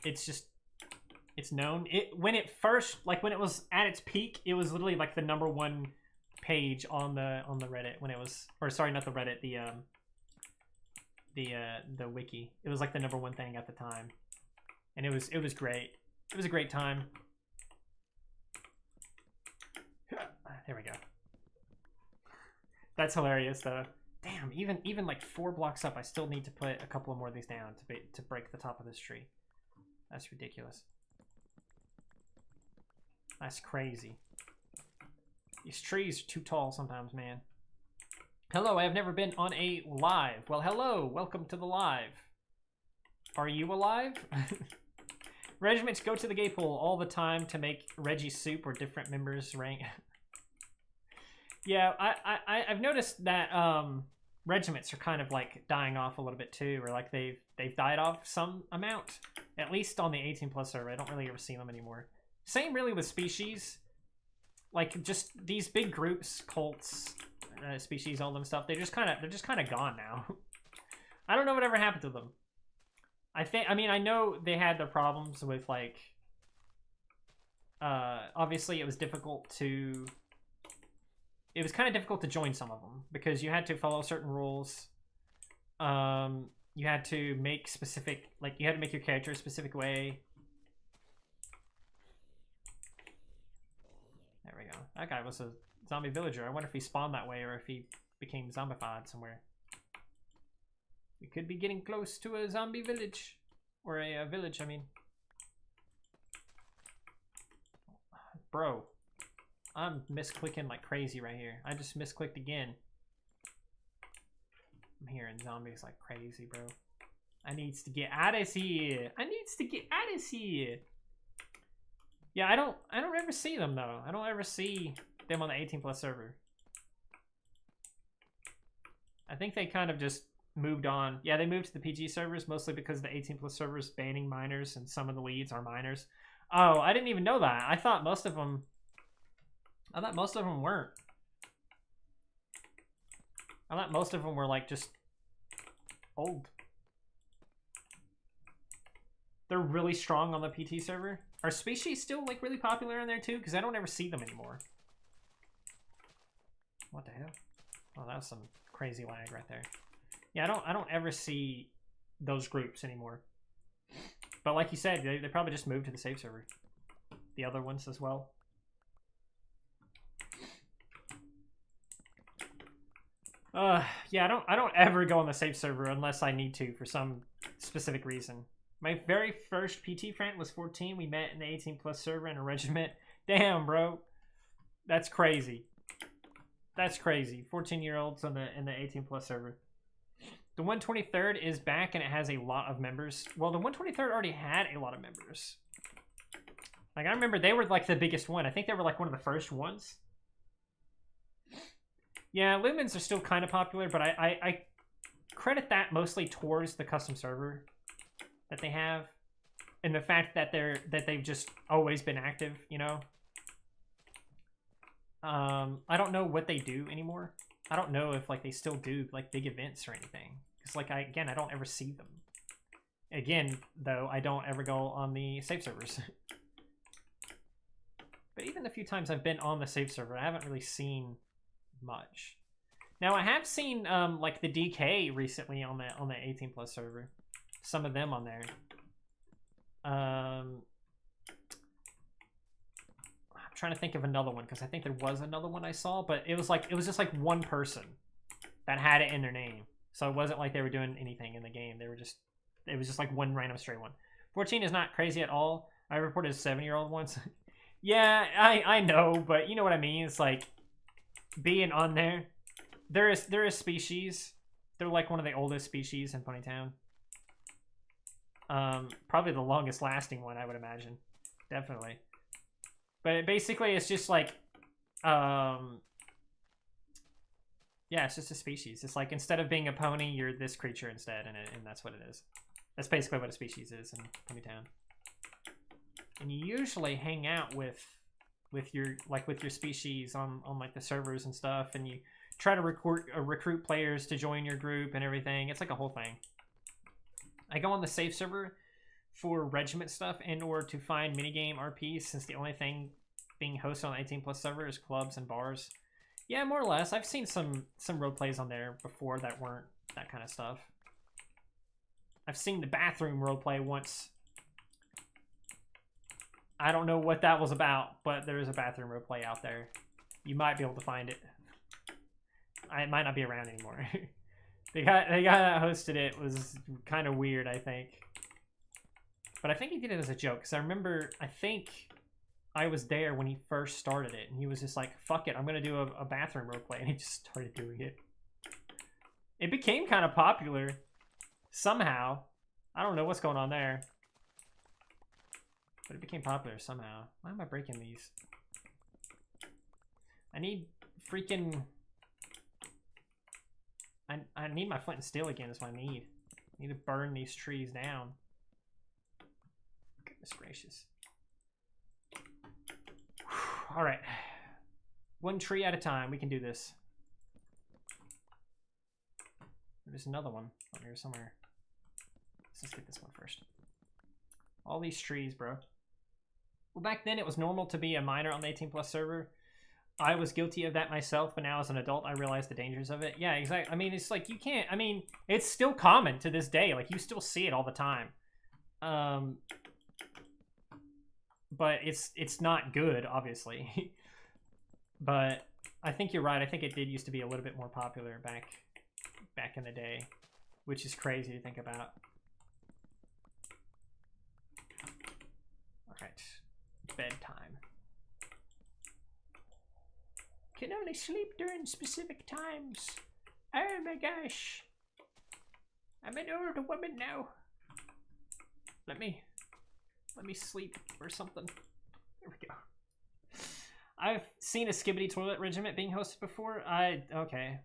it's known. When it first, like when it was at its peak, it was literally like the #1 page on the Reddit when it was, or sorry, not the Reddit, the wiki. It was like the #1 thing at the time, and it was great. It was a great time. There we go. That's hilarious though. Damn, even like 4 blocks up, I still need to put a couple of more of these down to break the top of this tree. That's ridiculous. That's crazy. These trees are too tall sometimes, man. Hello, I have never been on a live. Well, hello, welcome to the live. Are you alive? Regiments go to the gay pool all the time to make Reggie soup or different members rank. Yeah, I've noticed that regiments are kind of like dying off a little bit too, or like they've died off some amount, at least on the 18+ server. I don't really ever see them anymore. Same really with species, like just these big groups, cults, species, all them stuff. They're just kind of gone now. I don't know whatever happened to them. I mean I know they had their problems with like obviously it was kind of difficult to join some of them because you had to follow certain rules. You had to make specific, like you had to make your character a specific way. There we go. That guy was a zombie villager. I wonder if he spawned that way or if he became zombified somewhere. We could be getting close to a zombie village. Or a village, I mean. Bro. I'm misclicking like crazy right here. I just misclicked again. I'm hearing zombies like crazy, bro. I needs to get out of here. I needs to get out of here. Yeah, I don't ever see them though. I don't ever see them on the 18+ server. I think they kind of just moved on. Yeah, they moved to the PG servers mostly because the 18+ servers banning minors and some of the leads are minors. Oh, I didn't even know that. I thought most of them weren't. I thought most of them were like just old. They're really strong on the PT server. Are species still like really popular in there too? Because I don't ever see them anymore. What the hell? Oh, that was some crazy lag right there. Yeah, I don't ever see those groups anymore. But like you said, they probably just moved to the save server. The other ones as well. Yeah, I don't ever go on the save server unless I need to for some specific reason. My very first PT friend was 14. We met in the 18+ server in a regiment. Damn, bro. That's crazy. That's crazy. 14-year-olds in the 18+ server. The 123rd is back and it has a lot of members. Well, the 123rd already had a lot of members. Like, I remember they were like the biggest one. I think they were like one of the first ones. Yeah, Lumens are still kind of popular, but I credit that mostly towards the custom server that they have, and the fact that they've just always been active. You know. I don't know what they do anymore. I don't know if like they still do like big events or anything. Because like I don't ever see them. Again, though, I don't ever go on the save servers. But even the few times I've been on the save server, I haven't really seen much. Now I have seen like the DK recently on the 18+ server. Some of them on there. I'm trying to think of another one because I think there was another one I saw, but it was just like one person that had it in their name. So it wasn't like they were doing anything in the game. It was just like one random stray one. 14 is not crazy at all. I reported a 7-year-old once. Yeah, I know, but you know what I mean. It's like being on there. There is species. They're like one of the oldest species in Ponytown. Probably the longest lasting one, I would imagine. Definitely. But basically, it's just like, yeah, it's just a species. It's like instead of being a pony, you're this creature instead, and that's what it is. That's basically what a species is in Ponytown. And you usually hang out with your species on like the servers and stuff, and you try to recruit players to join your group and everything. It's like a whole thing. I go on the safe server for regiment stuff and or to find minigame RPs, since the only thing being hosted on the 18+ server is clubs and bars. Yeah, more or less. I've seen some role plays on there before that weren't that kind of stuff. I've seen the bathroom roleplay once. I don't know what that was about, but there is a bathroom roleplay out there. You might be able to find it. It might not be around anymore. The guy that hosted it was kind of weird, I think. But I think he did it as a joke, because I remember, I think I was there when he first started it, and he was just like, fuck it, I'm going to do a bathroom roleplay, and he just started doing it. It became kind of popular, somehow. I don't know what's going on there. But it became popular somehow. Why am I breaking these? I need freaking... I need my flint and steel again, is what I need. I need to burn these trees down. Goodness gracious. Alright. One tree at a time. We can do this. There's another one up here somewhere. Let's get this one first. All these trees, bro. Well, back then it was normal to be a minor on the 18+ server. I was guilty of that myself, but now as an adult, I realize the dangers of it. Yeah, exactly. I mean, it's like you can't... I mean, it's still common to this day. Like, you still see it all the time. But it's not good, obviously. But I think you're right. I think it did used to be a little bit more popular back in the day, which is crazy to think about. All right, bedtime. Can only sleep during specific times. Oh my gosh. I'm an older woman now. Let me sleep or something. There we go. I've seen a Skibidi Toilet Regiment being hosted before. Okay.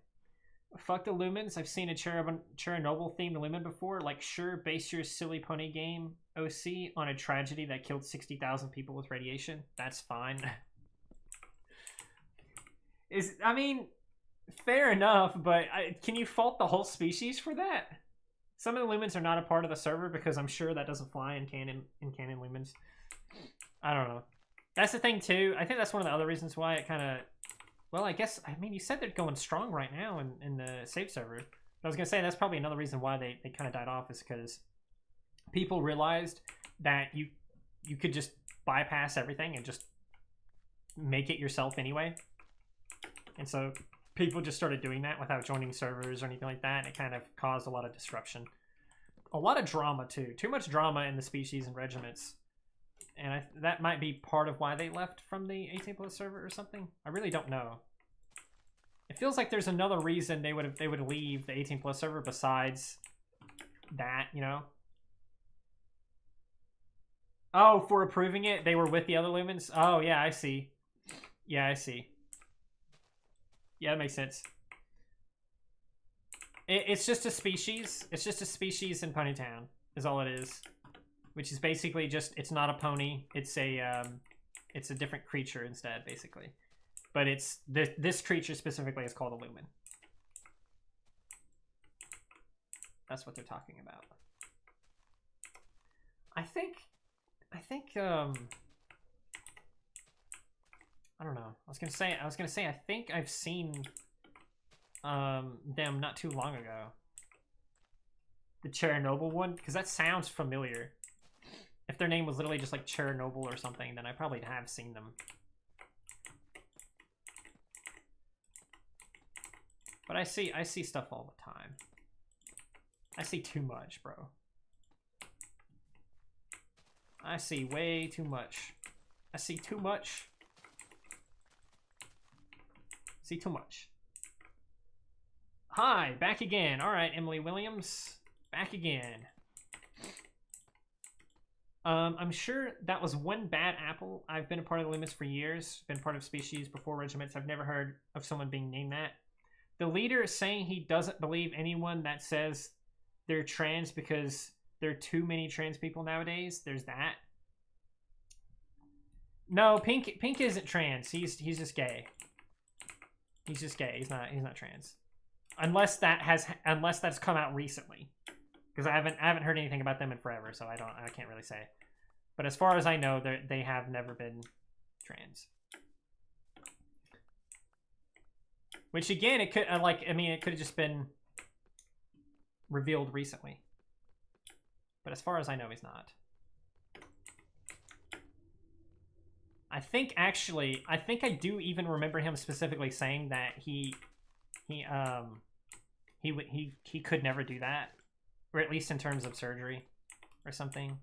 Fuck the Lumens. I've seen a Chernobyl themed Lumen before. Like, sure, base your silly pony game OC on a tragedy that killed 60,000 people with radiation. That's fine. I mean, fair enough, but can you fault the whole species for that? Some of the lumens are not a part of the server because I'm sure that doesn't fly in canon lumens. I don't know. That's the thing too. I think that's one of the other reasons why it kind of. Well, I guess I mean you said they're going strong right now in the safe server. I was gonna say that's probably another reason why they kind of died off is because people realized that you could just bypass everything and just make it yourself anyway. And so people just started doing that without joining servers or anything like that. And it kind of caused a lot of disruption. A lot of drama too. Too much drama in the species and regiments. And that might be part of why they left from the 18 plus server or something. I really don't know. It feels like there's another reason they would leave the 18 plus server besides that, you know? Oh, for approving it, they were with the other lumens? Oh, yeah, I see. Yeah, I see. Yeah, that makes sense. It's just a species. It's just a species in Ponytown, is all it is. Which is basically just, it's not a pony. It's a different creature instead, basically. But it's, this creature specifically is called a lumen. That's what they're talking about. I think, I don't know. I was gonna say, I think I've seen, them not too long ago. The Chernobyl one, because that sounds familiar. If their name was literally just like Chernobyl or something, then I probably have seen them. But I see stuff all the time. I see too much, bro. I see way too much. I see too much. See too much. Hi, back again. All right, Emily Williams, back again. I'm sure that was one bad apple. I've been a part of the Lumens for years, been part of species before regiments. I've never heard of someone being named that. The leader is saying he doesn't believe anyone that says they're trans because there are too many trans people nowadays. There's that. No, Pink isn't trans. He's just gay. He's just gay. He's not trans. Unless that's come out recently. Because I haven't heard anything about them in forever, so I can't really say. But as far as I know, they have never been trans. Which again, it could it could have just been revealed recently. But as far as I know, he's not. I think I do even remember him specifically saying that he could never do that, or at least in terms of surgery or something.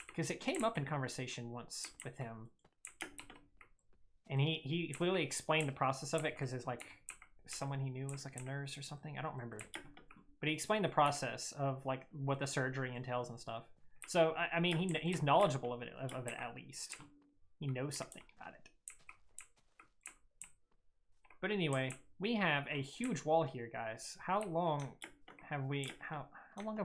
Because it came up in conversation once with him. And he literally explained the process of it because it's like someone he knew was like a nurse or something. I don't remember. But he explained the process of like what the surgery entails and stuff. So, I mean, he's knowledgeable of it at least. He knows something about it. But anyway, we have a huge wall here, guys. How long have we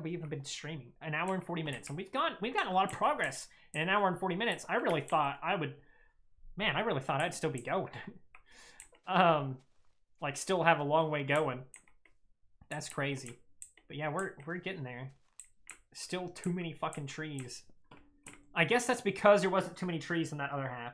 even been streaming? An hour and 40 minutes. And we've gotten a lot of progress in an hour and 40 minutes. I really thought I'd still be going. Like still have a long way going. That's crazy. But yeah, we're getting there. Still too many fucking trees. I guess that's because there wasn't too many trees in that other half.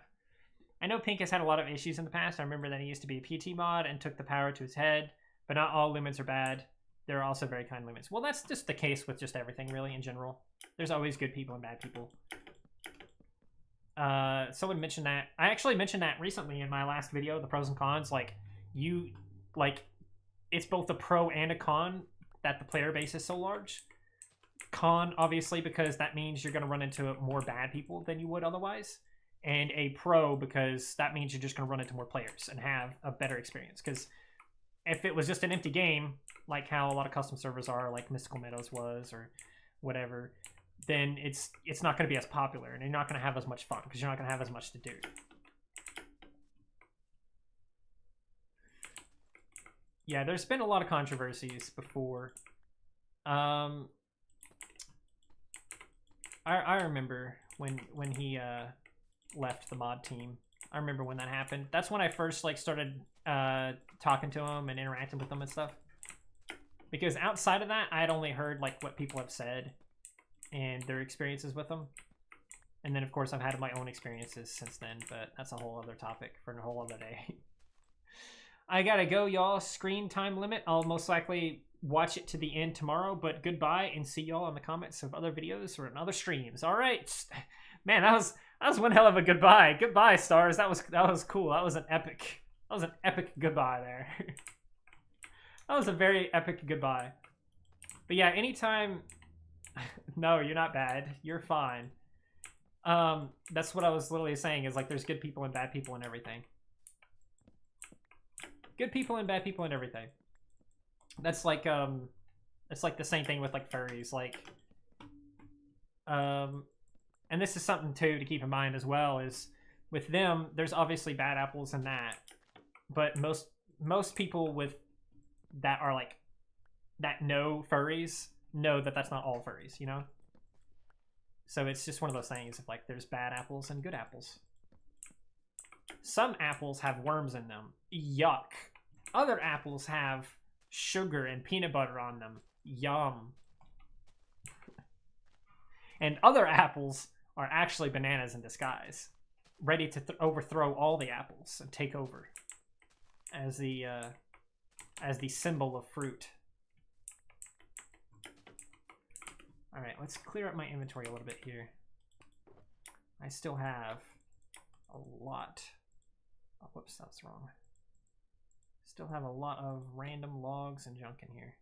I know Pink has had a lot of issues in the past. I remember that he used to be a PT mod and took the power to his head. But not all lumens are bad. There are also very kind lumens. Well, that's just the case with just everything, really, in general. There's always good people and bad people. Someone mentioned that. I actually mentioned that recently in my last video, the pros and cons. It's both a pro and a con that the player base is so large. Con, obviously, because that means you're going to run into more bad people than you would otherwise. And a pro, because that means you're just going to run into more players and have a better experience. Because if it was just an empty game, like how a lot of custom servers are, like Mystical Meadows was, or whatever, then it's not going to be as popular, and you're not going to have as much fun, because you're not going to have as much to do. Yeah, there's been a lot of controversies before. I remember when he left the mod team. I remember when that happened. That's when I first like started talking to him and interacting with him and stuff. Because outside of that, I had only heard like what people have said and their experiences with them. And then, of course, I've had my own experiences since then, but that's a whole other topic for a whole other day. I gotta go, y'all. Screen time limit. I'll most likely watch it to the end tomorrow, but goodbye and see y'all in the comments of other videos or in other streams. All right. Man, that was one hell of a goodbye. Goodbye, stars. That was cool. That was an epic goodbye there. That was a very epic goodbye. But yeah, anytime... No, you're not bad. You're fine. That's what I was literally saying, is like there's good people and bad people and everything. Good people and bad people and everything. That's like, it's like the same thing with like furries, like, and this is something too to keep in mind as well, is with them, there's obviously bad apples in that, but most people with that are like, that know furries, know that that's not all furries, you know? So it's just one of those things of like, there's bad apples and good apples. Some apples have worms in them. Yuck. Other apples have sugar and peanut butter on them. Yum. And other apples are actually bananas in disguise, ready to overthrow all the apples and take over as the symbol of fruit. All right, let's clear up my inventory a little bit here. I still have a lot. Oh, whoops, that's wrong. Still have a lot of random logs and junk in here.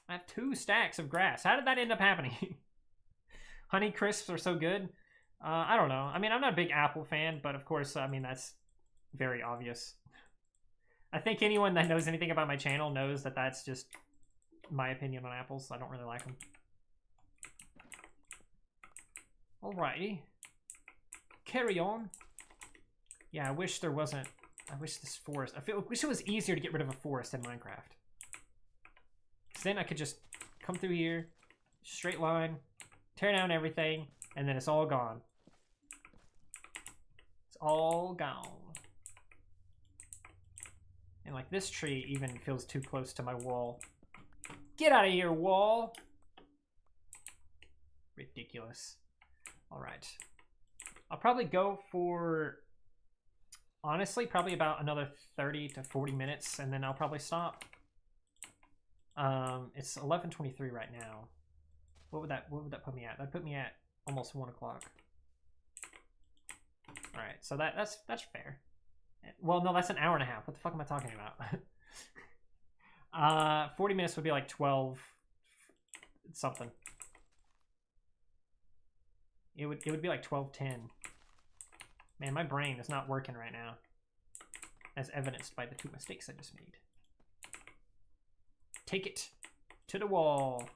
I have 2 stacks of grass. How did that end up happening? Honey crisps are so good. I don't know. I mean, I'm not a big apple fan, but of course, I mean, that's very obvious. I think anyone that knows anything about my channel knows that that's just my opinion on apples. I don't really like them. Alrighty. Carry on. Yeah, I wish there wasn't... I wish this forest... I wish it was easier to get rid of a forest in Minecraft. Because then I could just come through here, straight line, tear down everything, and then it's all gone. It's all gone. And like this tree even feels too close to my wall. Get out of here, wall! Ridiculous. Alright. I'll probably go for... Honestly, probably about another 30 to 40 minutes, and then I'll probably stop. It's 11:23 right now. What would that put me at? That put me at almost 1 o'clock. All right, so that's fair. Well, no, that's an hour and a half. What the fuck am I talking about? 40 minutes would be like 12 something. It would be like 12:10. Man, my brain is not working right now, as evidenced by the 2 mistakes I just made. Take it to the wall.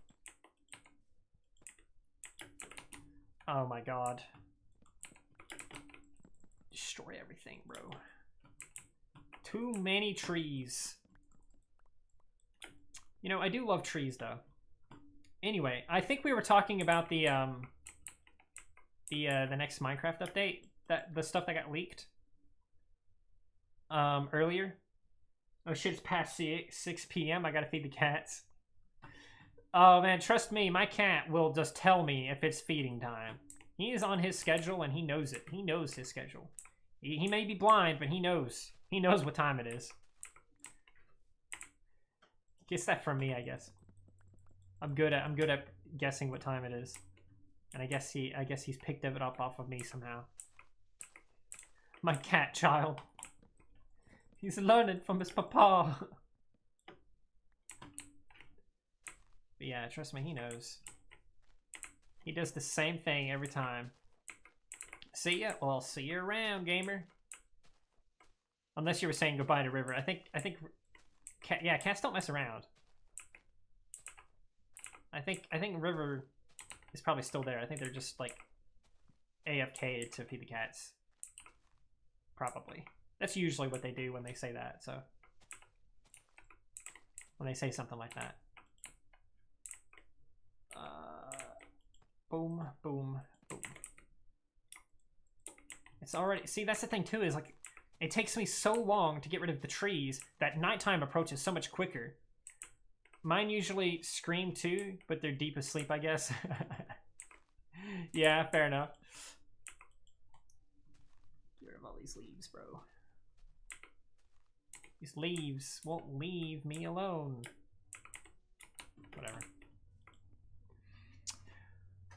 Oh my god. Destroy everything, bro. Too many trees. You know, I do love trees, though. Anyway, I think we were talking about the next Minecraft update. The stuff that got leaked earlier. Oh shit, it's past 6 p.m. I gotta feed the cats. Oh man, trust me, my cat will just tell me if it's feeding time. He is on his schedule and he knows it. He knows his schedule. He may be blind, but he knows. He knows what time it is. Gets that from me, I guess. I'm good at guessing what time it is. And I guess he's picked it up off of me somehow. My cat child. He's learning from his papa. But yeah, trust me, he knows. He does the same thing every time. See ya? Well, I'll see you around, gamer. Unless you were saying goodbye to River. I think yeah, cats don't mess around. I think River is probably still there. I think they're just like AFK to feed the cats. Probably. That's usually what they do when they say that, so. When they say something like that. Boom, boom, boom. It's already... See, that's the thing, too, is like... It takes me so long to get rid of the trees that nighttime approaches so much quicker. Mine usually scream too, but they're deep asleep, I guess. Yeah, fair enough. Get rid of all these leaves, bro. These leaves won't leave me alone. Whatever.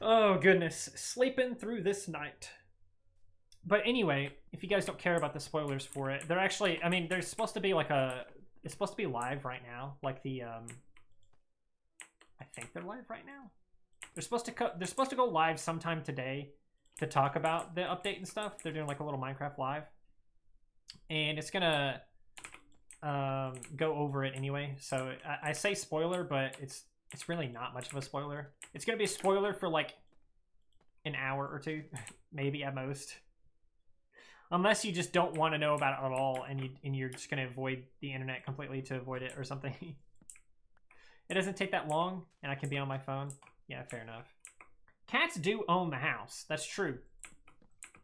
Oh, goodness. Sleeping through this night. But anyway, if you guys don't care about the spoilers for it, they're actually, I mean, there's supposed to be like a, it's supposed to be live right now. Like the, I think they're live right now. They're supposed to go live sometime today to talk about the update and stuff. They're doing like a little Minecraft live. And it's gonna go over it anyway. So I say spoiler, but it's really not much of a spoiler. It's gonna be a spoiler for like an hour or two, maybe at most. Unless you just don't want to know about it at all, and you're just gonna avoid the internet completely to avoid it or something. It doesn't take that long, and I can be on my phone. Yeah, fair enough. Cats do own the house. That's true.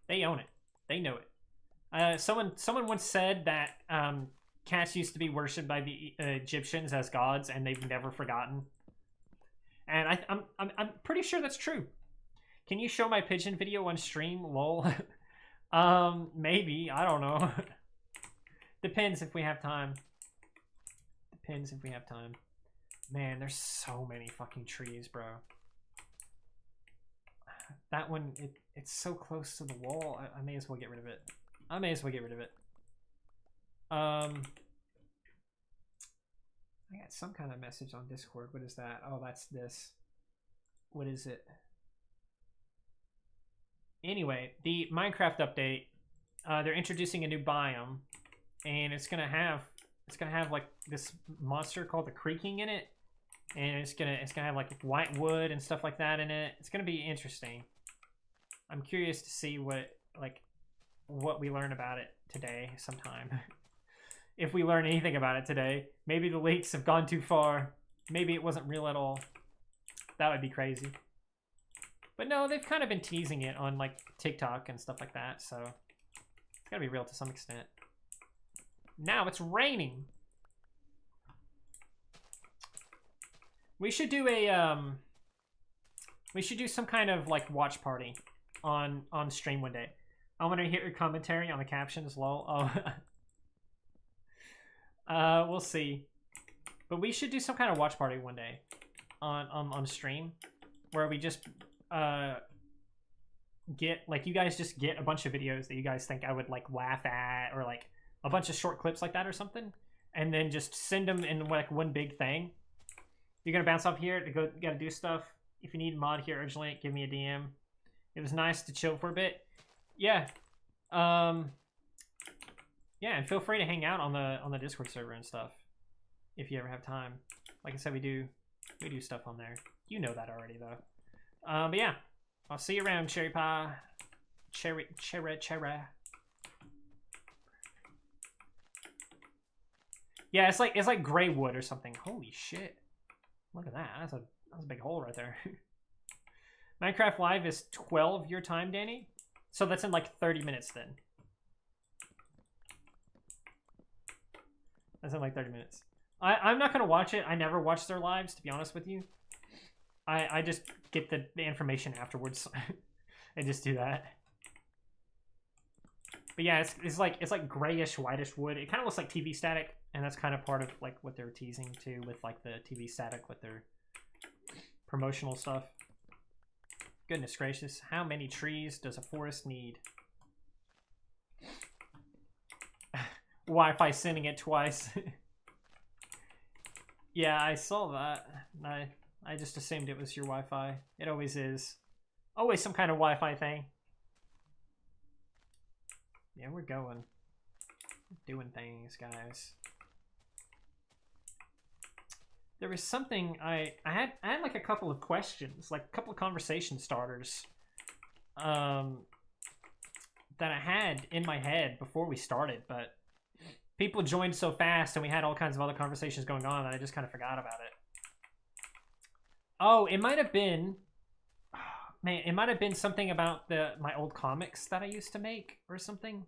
They own it. They know it. Someone once said that cats used to be worshipped by the Egyptians as gods, and they've never forgotten. And I'm pretty sure that's true. Can you show my pigeon video on stream? Lol. Maybe. I don't know. Depends if we have time. Depends if we have time. Man, there's so many fucking trees, bro. That one, it's so close to the wall. I may as well get rid of it. I may as well get rid of it. I got some kind of message on Discord. What is that? Oh, that's this. What is it? Anyway, the Minecraft update, they're introducing a new biome, and it's gonna have like this monster called the Creaking in it, and it's gonna have like white wood and stuff like that in it. It's gonna be interesting. I'm curious to see what we learn about it today sometime. If we learn anything about it today. Maybe the leaks have gone too far. Maybe it wasn't real at all. That would be crazy. But no, they've kind of been teasing it on like TikTok and stuff like that, so it's gotta be real to some extent. Now it's raining. We should do a we should do some kind of like watch party on stream one day. I want to hear your commentary on the captions, lol. Oh. We'll see. But we should do some kind of watch party one day on stream where we just get like, you guys just get a bunch of videos that you guys think I would like laugh at, or like a bunch of short clips like that or something, and then just send them in like one big thing. You're gonna bounce off here to go, gotta do stuff. If you need a mod here urgently, give me a DM. It was nice to chill for a bit. Yeah. Yeah, and feel free to hang out on the Discord server and stuff if you ever have time. Like I said, we do stuff on there. You know that already though. But yeah, I'll see you around, cherry pie. Cherry. Yeah, it's like gray wood or something. Holy shit! Look at that. That's a big hole right there. Minecraft Live is 12 your time, Danny. So that's in like 30 minutes then. That's in like 30 minutes. I'm not gonna watch it. I never watch their lives, to be honest with you. I just get the information afterwards. I just do that. But yeah, it's like grayish, whitish wood. It kind of looks like TV static, and that's kind of part of like what they're teasing too with like the TV static with their promotional stuff. Goodness gracious, how many trees does a forest need? Wi-Fi sending it twice. Yeah, I saw that. I just assumed it was your Wi-Fi. It always is. Always some kind of Wi-Fi thing. Yeah, we're going. We're doing things, guys. There was something I had like a couple of questions, like a couple of conversation starters that I had in my head before we started, but people joined so fast and we had all kinds of other conversations going on that I just kind of forgot about it. Oh, it might have been, man, it might have been something about my old comics that I used to make or something.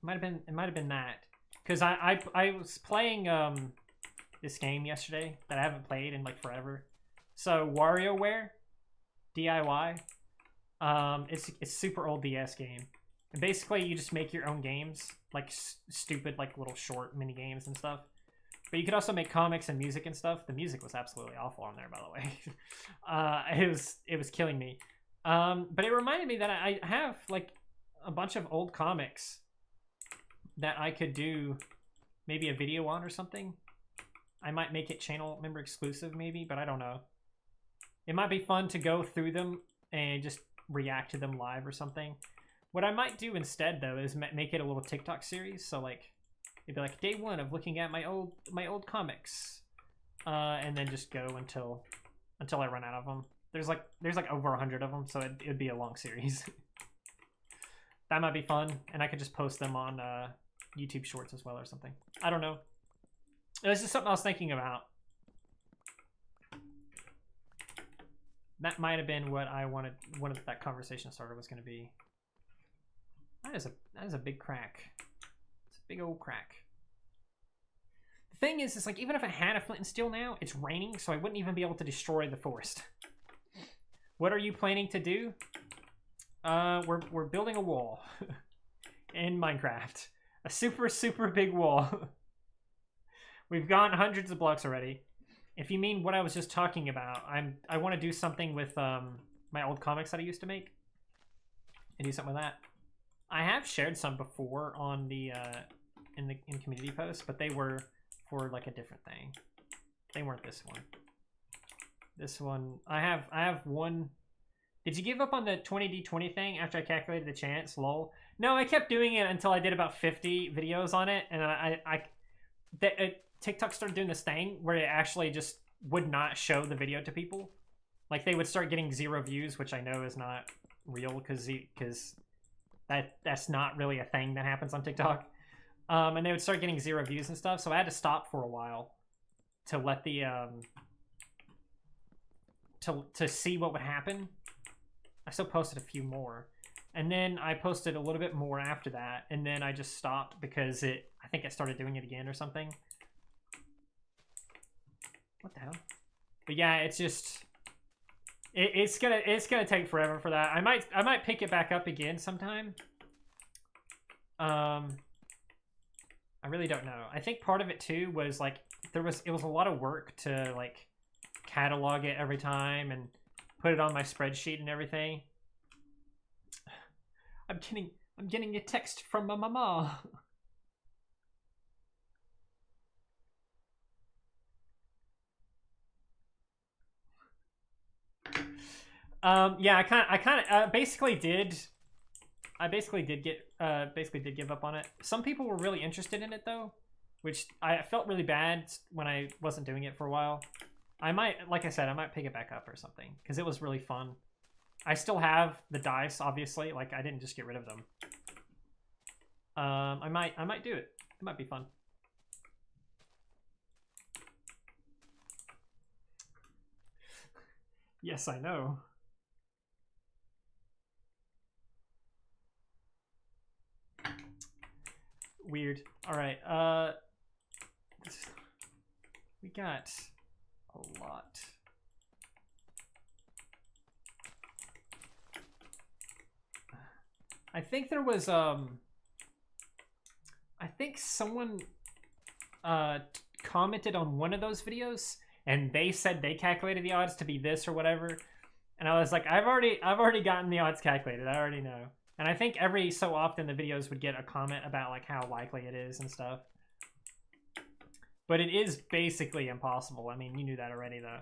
It might have been that, because I was playing this game yesterday that I haven't played in like forever. So WarioWare DIY. It's super old DS game. And basically you just make your own games, like stupid like little short mini games and stuff. But you could also make comics and music and stuff. The music was absolutely awful on there, by the way. It was killing me. But it reminded me that I have like a bunch of old comics that I could do maybe a video on or something. I might make it channel member exclusive maybe, but I don't know. It might be fun to go through them and just react to them live or something. What I might do instead though is make it a little TikTok series. So like it'd be like day 1 of looking at my old comics, and then just go until I run out of them. There's like over 100 of them, so it'd be a long series. That might be fun, and I could just post them on YouTube Shorts as well or something. I don't know. It was just something I was thinking about. That might have been what I wanted that conversation starter was going to be. That is a big crack. It's a big old crack. The thing is, it's like even if I had a flint and steel now, it's raining, so I wouldn't even be able to destroy the forest. What are you planning to do? We're building a wall in Minecraft. A super big wall. We've gone hundreds of blocks already. If you mean what I was just talking about, I want to do something with my old comics that I used to make. And do something with that. I have shared some before on the in community posts, but they were for like a different thing. They weren't this one. This one, I have one. Did you give up on the 20d20 thing after I calculated the chance? Lol. No, I kept doing it until I did about 50 videos on it, and TikTok started doing this thing where it actually just would not show the video to people. Like they would start getting 0 views, which I know is not real because that's not really a thing that happens on TikTok. And they would start getting 0 views and stuff, so I had to stop for a while to let the to see what would happen. I still posted a few more, and then I posted a little bit more after that, and then I just stopped because I think I started doing it again or something. What the hell? But yeah, it's just it's gonna take forever for that. I might pick it back up again sometime. I really don't know. I think part of it too was like it was a lot of work to like catalog it every time and put it on my spreadsheet and everything. I'm getting a text from my mama. Yeah, I basically did give up on it. Some people were really interested in it though, which I felt really bad when I wasn't doing it for a while. I might, like I said, I might pick it back up or something because it was really fun. I still have the dice, obviously. Like I didn't just get rid of them. I might do it. It might be fun. Yes, I know. Weird. All right. We got a lot. I think there was I think someone commented on one of those videos and they said they calculated the odds to be this or whatever, and I was like, I've already gotten the odds calculated. I already know. And I think every so often the videos would get a comment about like how likely it is and stuff. But it is basically impossible. I mean, you knew that already though.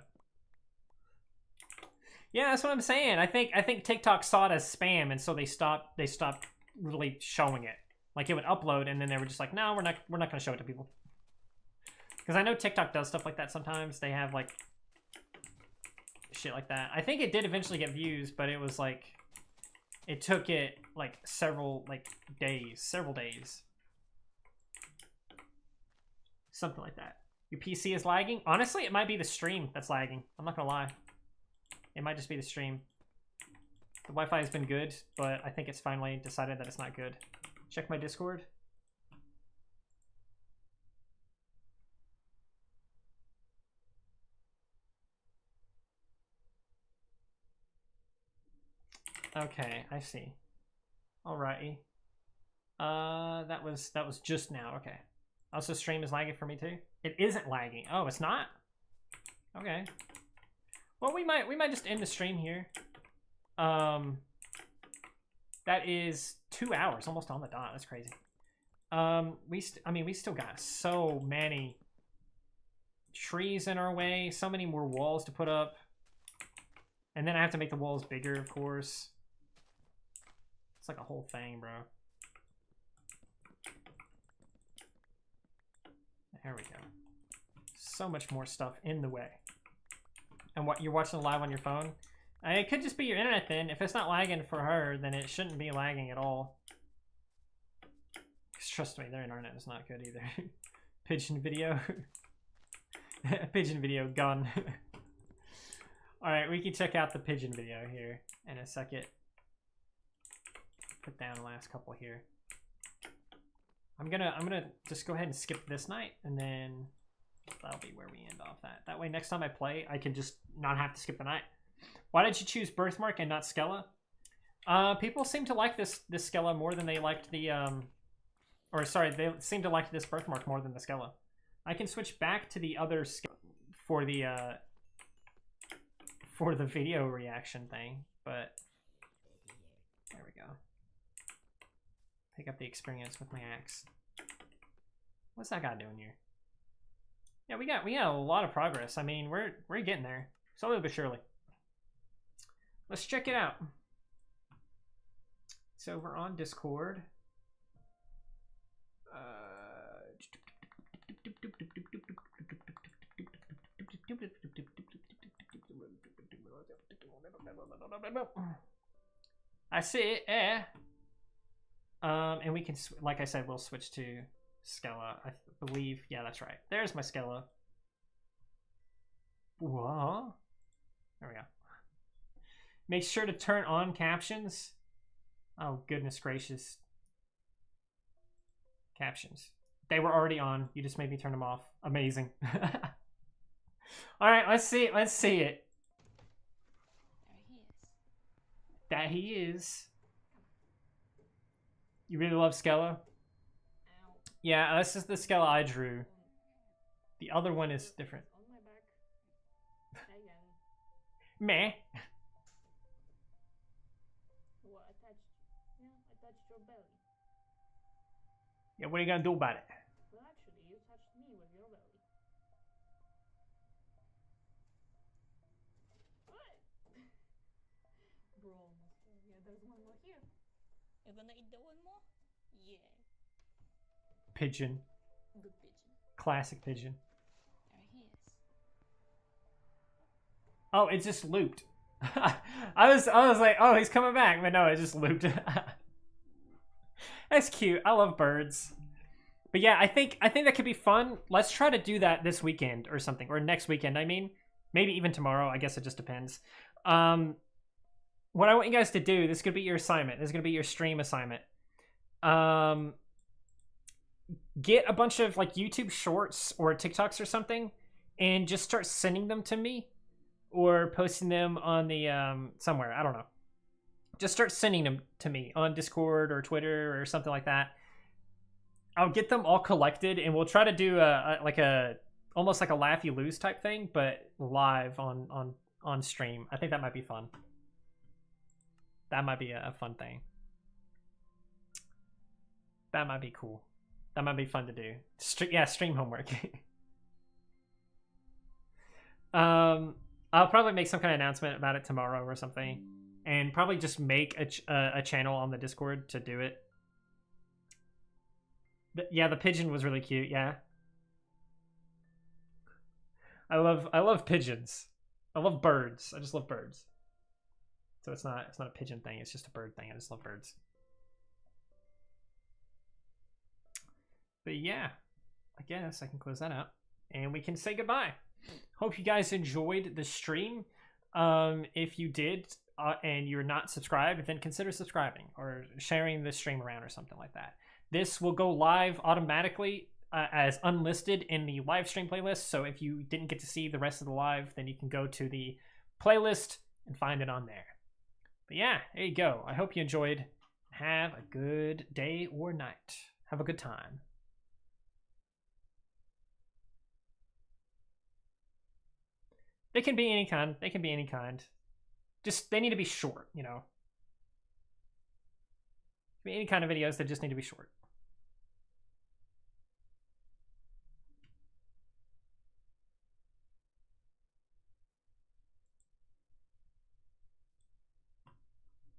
Yeah, that's what I'm saying. I think TikTok saw it as spam, and so they stopped really showing it. Like it would upload, and then they were just like, no, we're not going to show it to people. Because I know TikTok does stuff like that sometimes. They have like shit like that. I think it did eventually get views, but it was like it took it like several days, something like that. Your PC is lagging. Honestly, it might be the stream that's lagging. I'm not gonna lie. It might just be the stream. The Wi-Fi has been good, but I think it's finally decided that it's not good. Check my Discord. Okay, I see. Alrighty. That was just now. Okay. Also, stream is lagging for me too. It isn't lagging. Oh, it's not. Okay. Well, we might just end the stream here. That is 2 hours, almost on the dot. That's crazy. We still got so many trees in our way, so many more walls to put up, and then I have to make the walls bigger, of course. It's like a whole thing, bro. There we go. So much more stuff in the way. And what, you're watching live on your phone? It could just be your internet then. If it's not lagging for her, then it shouldn't be lagging at all. Because trust me, their internet is not good either. Pigeon video. Pigeon video gone. Alright, we can check out the pigeon video here in a second. Put down the last couple here. I'm gonna just go ahead and skip this night, and then that'll be where we end off that. That way next time I play, I can just not have to skip the night. Why did you choose Birthmark and not Skella? People seem to like this Skella more than they liked the or sorry, they seem to like this Birthmark more than the Skella. I can switch back to the other for the video reaction thing, but there we go. Pick up the experience with my axe. What's that guy doing here? Yeah, we got a lot of progress. I mean, we're getting there, slowly but surely. Let's check it out. It's over on Discord. I see it. And we can, like I said, we'll switch to Skella. I believe, yeah, that's right. There's my Skella. Whoa. There we go. Make sure to turn on captions. Oh, goodness gracious. Captions. They were already on. You just made me turn them off. Amazing. All right, let's see it. Let's see it. There he is. That he is. You really love Skella? Ow. Yeah, this is the Skella I drew. The other one is different. On my back. Again. Meh. What, I touched? Yeah, I touched your belly. Yeah, what are you gonna do about it? Well, actually, you touched me with your belly. What? Bro, yeah, there's one more here. You're gonna eat the one more? Yeah. Pigeon. Good pigeon. Classic pigeon. There he is. Oh, it just looped. I was like, oh, he's coming back, but no, it just looped. That's cute. I love birds. But yeah, I think that could be fun. Let's try to do that this weekend or something, or next weekend. I mean, maybe even tomorrow. I guess it just depends. What I want you guys to do, this could be your assignment. This is going to be your stream assignment. Get a bunch of like YouTube shorts or TikToks or something and just start sending them to me or posting them on the somewhere. I don't know. Just start sending them to me on Discord or Twitter or something like that. I'll get them all collected and we'll try to do almost like a laugh you lose type thing, but live on stream. I think that might be fun. That might be a fun thing. That might be cool. That might be fun to do. Yeah, stream homework. I'll probably make some kind of announcement about it tomorrow or something. And probably just make a channel on the Discord to do it. Yeah, the pigeon was really cute, yeah. I love pigeons. I love birds. I just love birds. So it's not a pigeon thing, it's just a bird thing. I just love birds. But yeah, I guess I can close that out and we can say goodbye. Hope you guys enjoyed the stream. If you did and you're not subscribed, then consider subscribing or sharing the stream around or something like that. This will go live automatically as unlisted in the live stream playlist. So if you didn't get to see the rest of the live, then you can go to the playlist and find it on there. But yeah, there you go. I hope you enjoyed. Have a good day or night. Have a good time. They can be any kind. They can be any kind. Just, they need to be short, you know? Any kind of videos that just need to be short.